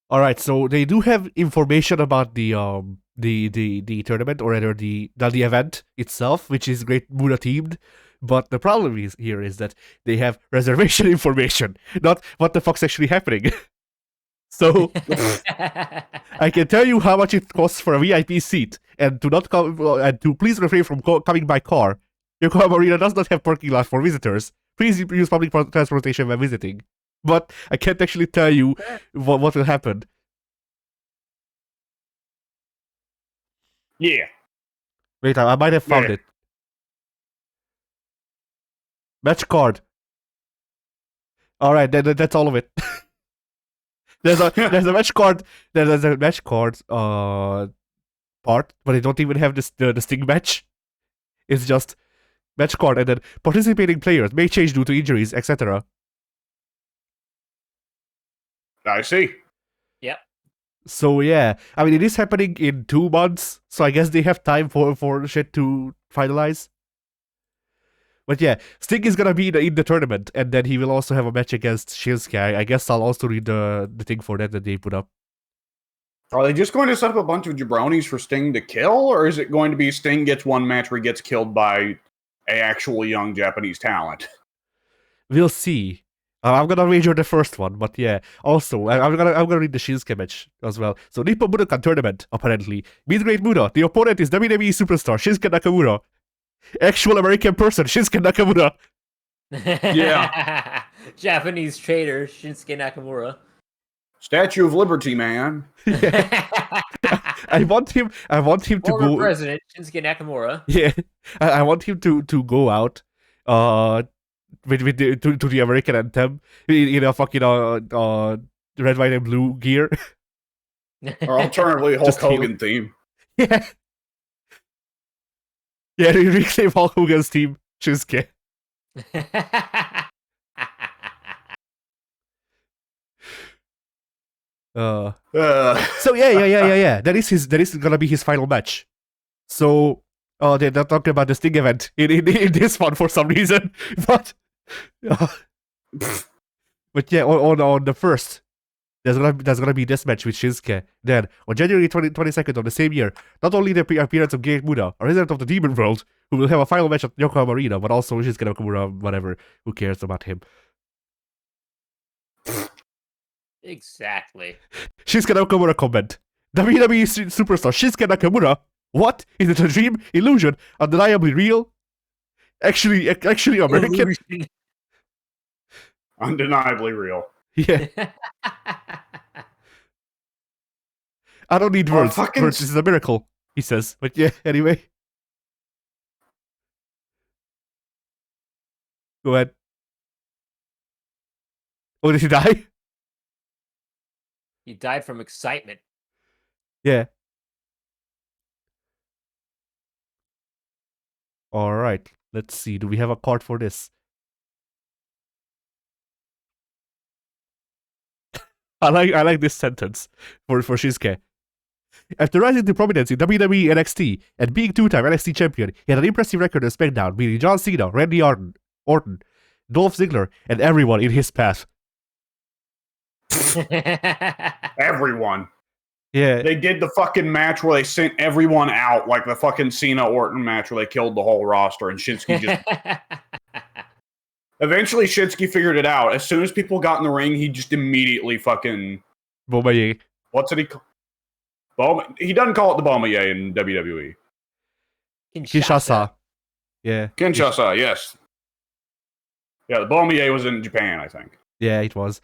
All right, so they do have information about the tournament, or rather the event itself, which is Great Muta themed. But the problem is that they have reservation information, not what the fuck's actually happening. So I can tell you how much it costs for a VIP seat, and to please refrain from coming by car. Yokohama Arena does not have parking lot for visitors. Please use public transportation when visiting. But I can't actually tell you what will happen. Yeah. Wait, I might have found it. Match card. All right, that's all of it. there's a match card. There's a match card part, but they don't even have the Sting match. It's just match card, and then participating players may change due to injuries, etc. I see. Yep. So yeah, I mean, it is happening in 2 months, so I guess they have time for shit to finalize. But yeah, Sting is gonna be in the tournament, and then he will also have a match against Shinsuke. I guess I'll also read the thing for that they put up. Are they just going to set up a bunch of jabronis for Sting to kill, or is it going to be Sting gets one match where he gets killed by a actual young Japanese talent? We'll see. I'm gonna wager the first one, but yeah. Also, I'm gonna read the Shinsuke match as well. So Nippon Budokan tournament, apparently. Meet Great Muta. The opponent is WWE superstar Shinsuke Nakamura. Actual American person, Shinsuke Nakamura. Yeah. Japanese trader Shinsuke Nakamura. Statue of Liberty, man. Yeah. I want him to Former go. President Shinsuke Nakamura. Yeah, I want him to go out, with to the American anthem, fucking red, white, and blue gear. Or alternatively, Hulk Hogan theme. Yeah. Yeah, they reclaim Hulk Hogan's team, Shinsuke. So yeah. That is gonna be his final match. So they're not talking about the Sting event in this one for some reason, but but yeah, on the first, there's gonna be this match with Shinsuke. Then on January 22nd of the same year, not only the appearance of Great Muta, a resident of the Demon World, who will have a final match at Yokohama Arena, but also Shinsuke Nakamura, whatever. Who cares about him? Exactly. Shinsuke Nakamura comment. WWE superstar Shinsuke Nakamura? What? Is it a dream? Illusion? Undeniably real? Actually American? Undeniably real. Yeah. I don't need words. Words, this is a miracle, he says. But yeah, anyway. Go ahead. Oh, did he die? He died from excitement. Yeah. Alright. Let's see. Do we have a card for this? I like this sentence for Shinsuke. After rising to prominence in WWE NXT and being 2-time NXT champion, he had an impressive record on SmackDown, beating John Cena, Randy Orton, Dolph Ziggler, and everyone in his path. Everyone. Yeah. They did the fucking match where they sent everyone out, like the fucking Cena-Orton match where they killed the whole roster, and Shinsuke just... Eventually, Shinsuke figured it out. As soon as people got in the ring, he just immediately fucking... Bomaye. What's it he call? He doesn't call it the Bomaye in WWE. Kinshasa. Yeah. Kinshasa, yes. Yeah, the Bomaye was in Japan, I think. Yeah, it was.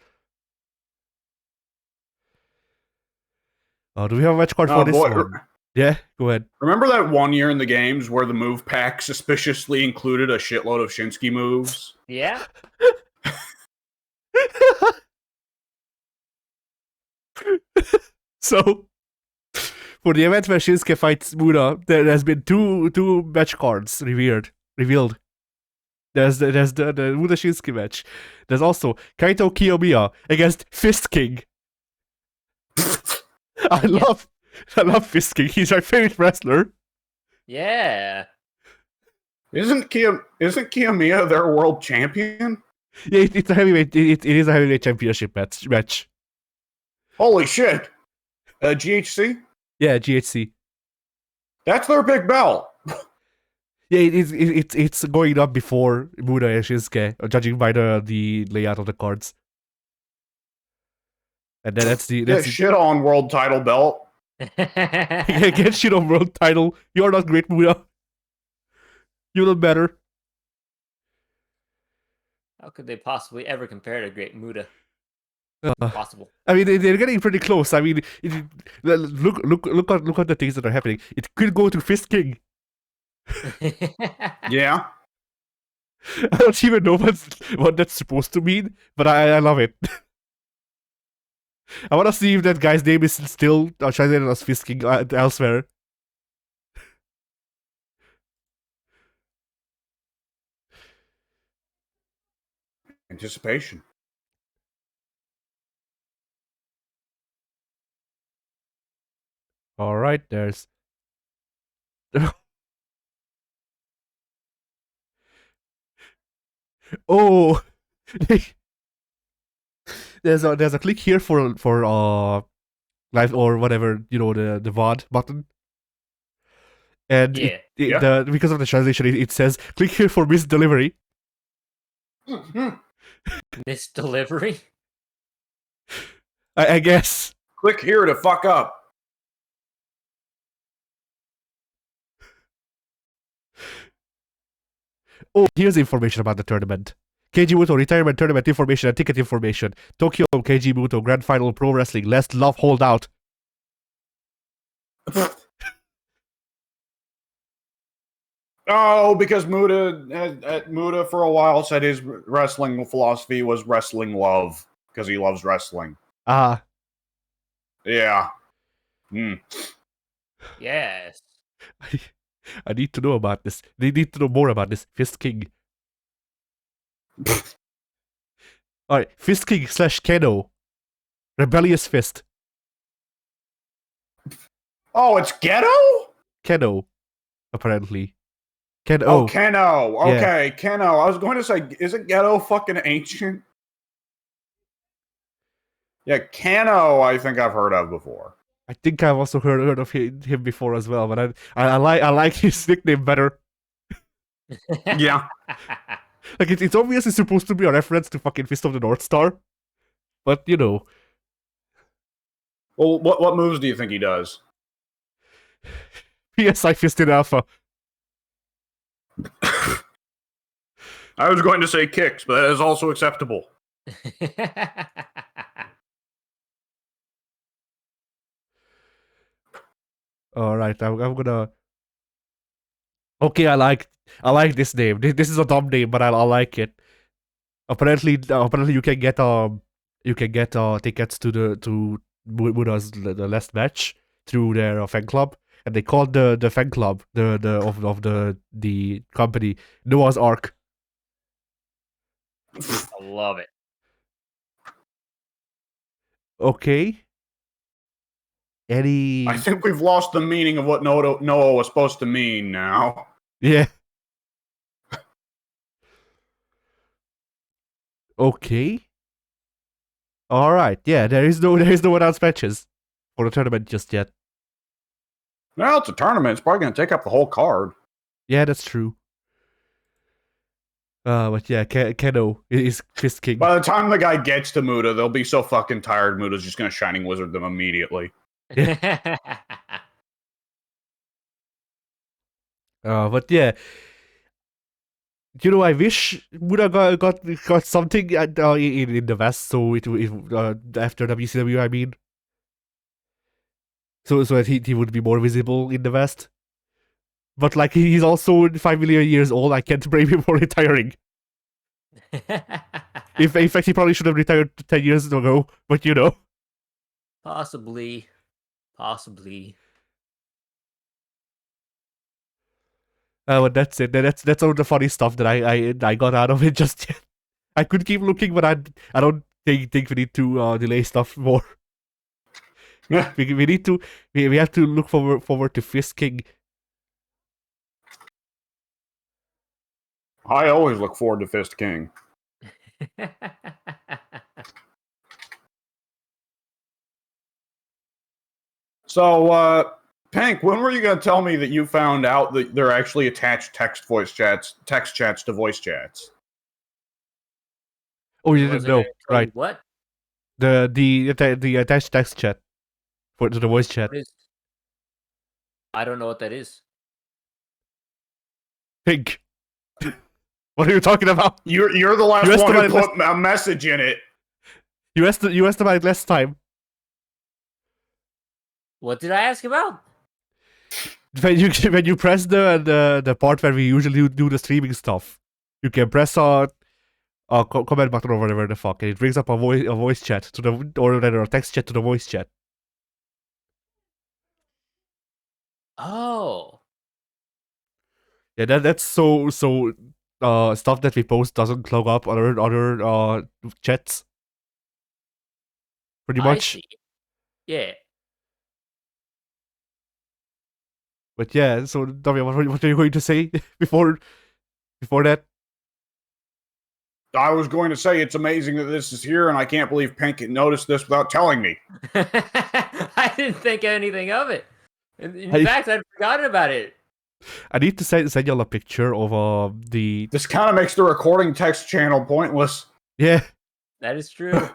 Do we have a match card for this one? Yeah, go ahead. Remember that one year in the games where the move pack suspiciously included a shitload of Shinsuke moves? Yeah. So, for the event where Shinsuke fights Muta, there has been two match cards revealed. There's the Muta Shinsuke match. There's also Kaito Kiyomiya against Fist King. I love Fisk King. He's my favorite wrestler. Yeah. Isn't Kiyomiya their world champion? Yeah, it's a heavyweight. It is a heavyweight championship match. Holy shit! GHC? Yeah, GHC. That's their big belt. Yeah, it's going up before Muda and Shinsuke, judging by the layout of the cards. And then that's Get shit on world title belt. get shit on world title. You're not great, Muda. You're not better. How could they possibly ever compare to Great Muda? Possible. I mean, they're getting pretty close. I mean, look at the things that are happening. It could go to Fist King. Yeah. I don't even know what that's supposed to mean, but I love it. I want to see if that guy's name is still translated as Fist King elsewhere. Anticipation. All right, there's. Oh, there's a click here for live or whatever, you know, the VOD button, and Yeah. because of the translation, it says click here for missed delivery. Missed delivery? I guess. Click here to fuck up. Oh, here's information about the tournament. Keiji Muto retirement tournament information and ticket information. Tokyo Keiji Muto Grand Final Pro Wrestling. Let's love hold out. Oh, because Muda for a while said his wrestling philosophy was wrestling love because he loves wrestling. Ah. Yeah. Yes. I need to know about this. They need to know more about this. Fist King. Alright, Fist King / Keno. Rebellious Fist. Oh, it's Ghetto? Keno, apparently. Keno. Oh, Keno. Okay, Yeah. Keno. I was going to say, isn't Ghetto fucking ancient? Yeah, Keno, I think I've heard of before. I think I've also heard of him before as well, but I like his nickname better. Yeah. Like it's obviously supposed to be a reference to fucking Fist of the North Star, but you know. Well, what moves do you think he does? PSI Fisted Alpha. I was going to say kicks, but that is also acceptable. All right, I'm gonna. Okay, I like this name. This is a dumb name, but I like it. Apparently, you can get tickets to Muda's the last match through their fan club, and they called the fan club of the company Noah's Ark. I love it. Okay. I think we've lost the meaning of what Noah was supposed to mean now. Yeah. Okay. All right. Yeah, there is no announced matches for the tournament just yet. Well, it's a tournament. It's probably going to take up the whole card. Yeah, that's true. But yeah, Keno is Fist King. By the time the guy gets to Muda, they'll be so fucking tired. Muda's just going to Shining Wizard them immediately. But yeah, you know, I wish Muda got something in the West, so it after WCW, I mean, so that he would be more visible in the West. But like he's also 5 million years old, I can't blame him for retiring. In fact, he probably should have retired 10 years ago, but you know. Possibly. But that's it. That's all the funny stuff that I got out of it just yet. I could keep looking, but I don't think we need to delay stuff more. We need to we have to look forward to Fist King. I always look forward to Fist King. So, Pank, when were you going to tell me that you found out that they're actually attached text chats to voice chats? Oh, you Was didn't I gonna know, tell you right? what? The attached text chat to the voice chat. What is? I don't know what that is. Pink. What are you talking about? You're the last one who put a message in it. You asked about it last time. What did I ask about? When you press the part where we usually do the streaming stuff, you can press a comment button or whatever the fuck, and it brings up a voice chat to the or rather a text chat to the voice chat. Oh. Yeah, that's so stuff that we post doesn't clog up other chats. Pretty I much. see. Yeah. But yeah, so Damian, what are you going to say before that? I was going to say it's amazing that this is here, and I can't believe Pink noticed this without telling me. I didn't think anything of it. In fact, I'd forgotten about it. I need to send y'all a picture of the. This kind of makes the recording text channel pointless. Yeah. That is true.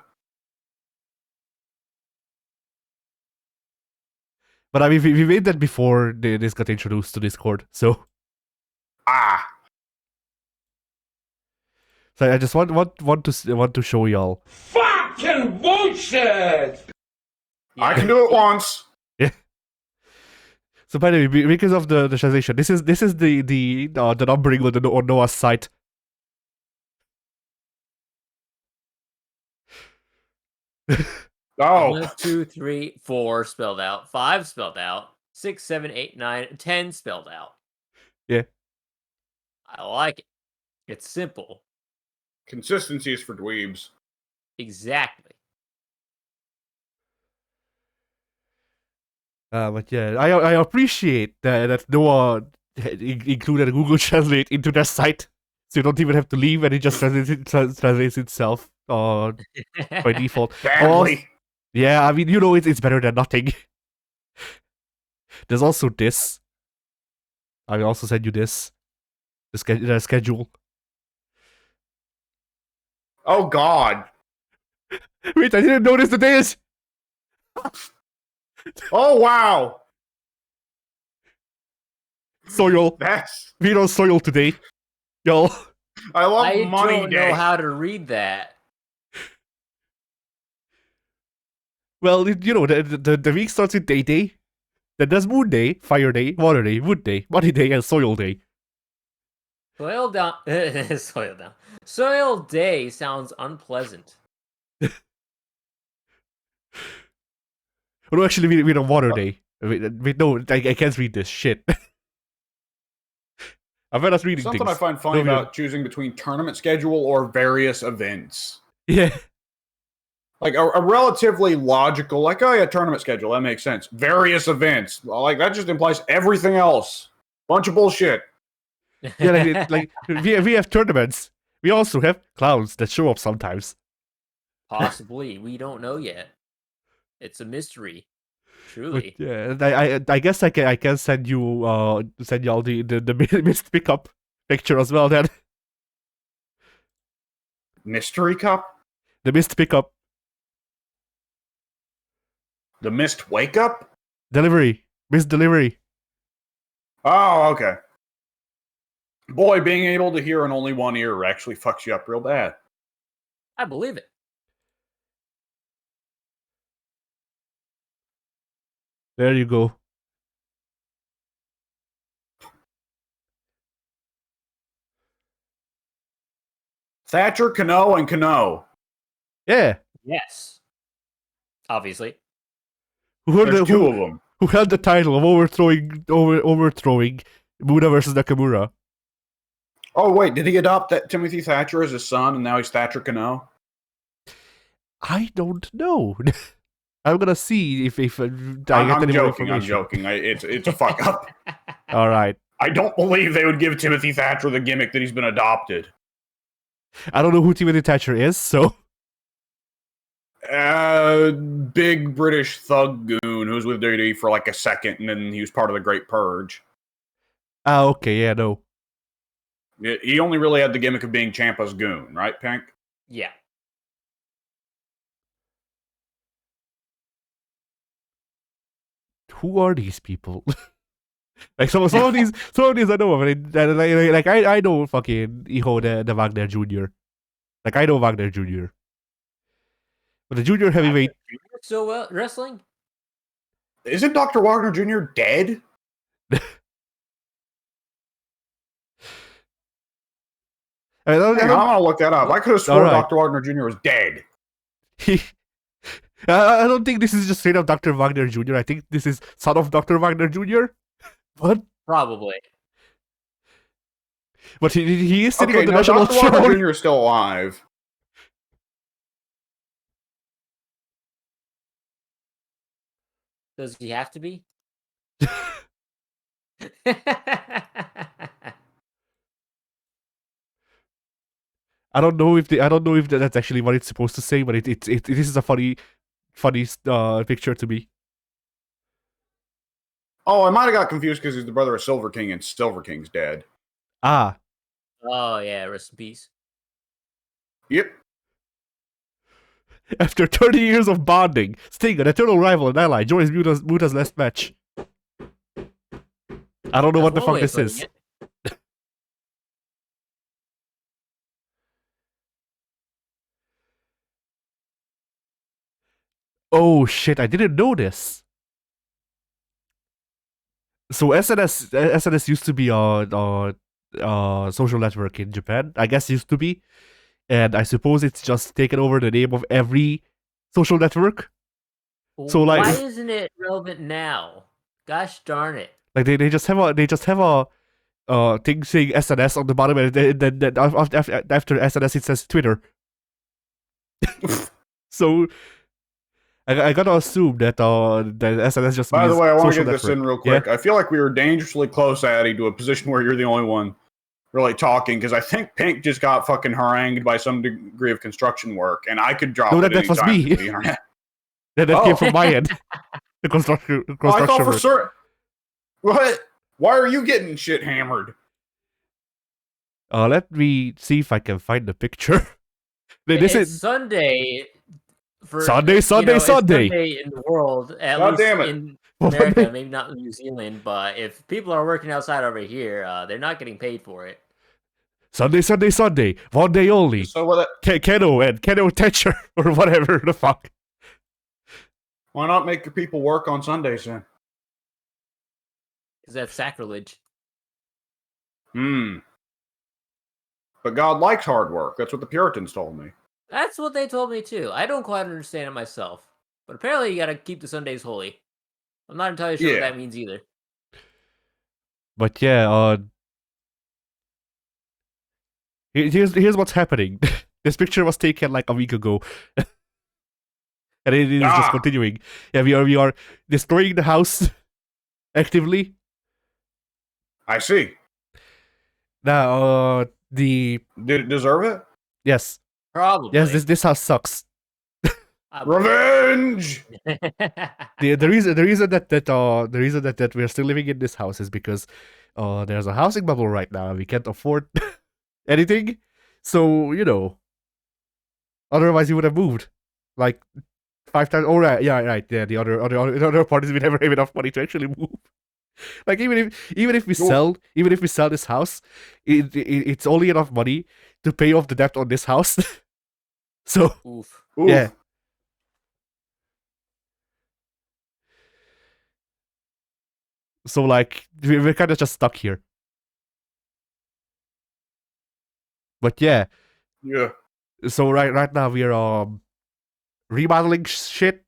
But I mean, we made that before this got introduced to Discord, so. So I just want to show y'all. Fucking bullshit! Yeah. I can do it once. Yeah. So by the way, because of the translation, this is the numbering on Noah's site. Oh. 1, 2, 3, 4 spelled out. 5 spelled out. 6, 7, 8, 9, 10 spelled out. Yeah. I like it. It's simple. Consistency is for dweebs. Exactly. But yeah, I appreciate that Noah included Google Translate into their site, so you don't even have to leave, and it just translates itself by default. Badly. Yeah, I mean, you know, it's better than nothing. There's also this. I will also send you this. The schedule. Oh, God. Wait, I didn't notice the days! Oh, wow. Soil. We don't soil today. Y'all. I love money don't know how to read that. Well, you know, the week starts with day. Then there's moon day, fire day, water day, wood day, money day, and soil day. Soil down. Soil down. Soil day sounds unpleasant. No, actually, we don't water day. No, I can't read this shit. I'm not reading Something things. I find funny about choosing between tournament schedule or various events. Yeah. Like a relatively logical, like, oh yeah, tournament schedule, that makes sense. Various events, like that just implies everything else. Bunch of bullshit. Yeah, like we have tournaments. We also have clowns that show up sometimes. Possibly, we don't know yet. It's a mystery. Truly. But, yeah, I guess I can send you all the missed pickup picture as well then. Mystery cup? The missed pickup. The missed wake up? Delivery. Missed delivery. Oh, okay. Boy, being able to hear in only one ear actually fucks you up real bad. I believe it. There you go. Thatcher, Cano, and Cano. Yeah. Yes. Obviously. There's two of them. Who held the title of overthrowing Muda versus Nakamura. Oh, wait, did he adopt that Timothy Thatcher as his son, and now he's Thatcher Cano? I don't know. I'm gonna see if I get I'm any more joking. I'm information. joking. It's a fuck up. All right. I don't believe they would give Timothy Thatcher the gimmick that he's been adopted. I don't know who Timothy Thatcher is, so Big British thug goon who was with WWE for like a second, and then he was part of the Great Purge. okay, yeah, no. He only really had the gimmick of being Ciampa's goon, right, Pink? Yeah. Who are these people? Like some of these I know of. I know fucking Iho the Wagner Jr. Like I know Wagner Jr. But the junior heavyweight. So wrestling? Isn't Dr. Wagner Jr. dead? I'm gonna look that up. I could have sworn right. Dr. Wagner Jr. was dead. I don't think this is just straight up Dr. Wagner Jr. I think this is son of Dr. Wagner Jr. What? Probably. But he is sitting on the no, national Dr. Wagner throne. Jr. is still alive. Does he have to be? I don't know if that's actually what it's supposed to say, but it is a funny picture to me. Oh, I might have got confused because he's the brother of Silver King, and Silver King's dead. Ah. Oh yeah, rest in peace. Yep. After 30 years of bonding, Sting, an eternal rival and ally, joins Muta's last match. I don't know what the fuck this is. Oh shit, I didn't know this. So SNS used to be a social network in Japan. I guess used to be. And I suppose it's just taken over the name of every social network. So like, why isn't it relevant now? Gosh darn it! Like they just have a thing saying SNS on the bottom, and then after SNS it says Twitter. So I gotta assume that SNS just. By the way, I want to get this network. in real quick. Yeah? I feel like we were dangerously close, Addy, to a position where you're the only one really talking, because I think Pink just got fucking harangued by some degree of construction work, and I could drop. No, that was me. That came from my end. The construction. I thought for certain. What? Why are you getting shit hammered? Let me see if I can find the picture. This it's is Sunday. Sunday in the world, at God least damn it. in America, maybe not in New Zealand. But if people are working outside over here, they're not getting paid for it. Sunday, one day only. So what? Keno and Keno Thatcher or whatever the fuck. Why not make your people work on Sundays then? Because that's sacrilege. But God likes hard work. That's what the Puritans told me. That's what they told me too. I don't quite understand it myself. But apparently you gotta keep the Sundays holy. I'm not entirely sure what that means either. But yeah, here's what's happening. This picture was taken like a week ago. And it is just continuing. Yeah, we are destroying the house actively. I see. Now, did it deserve it? Yes. Probably. Yes, this house sucks. Revenge. The reason that we're still living in this house is because there's a housing bubble right now and we can't afford anything. So, otherwise we would have moved like 5 times. Oh right, yeah, right. Yeah, the other part is we never have enough money to actually move. Like even if we sell this house, it's only enough money to pay off the debt on this house. So Oof. Yeah. So like we're kind of just stuck here. But yeah. Yeah. So right now we are remodeling shit.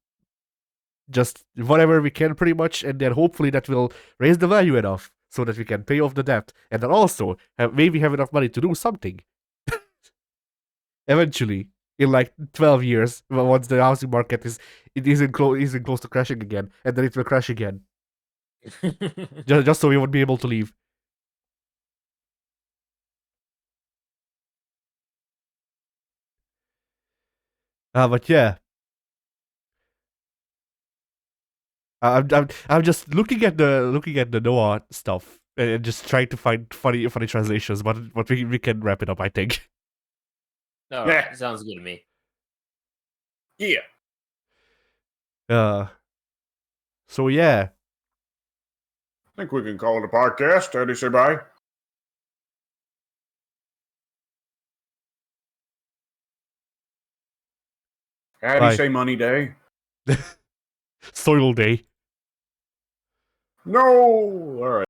Just whatever we can pretty much, and then hopefully that will raise the value enough so that we can pay off the debt, and then also maybe have enough money to do something. Eventually. in like 12 years, once the housing market isn't close to crashing again, and then it will crash again, just so we won't be able to leave. But yeah, I'm just looking at the Noah stuff and just trying to find funny translations, but we can wrap it up, I think. All right, sounds good to me. Yeah. So yeah, I think we can call it a podcast. Eddie, say bye. Eddie, Bye. say money day. Soil day. No. All right.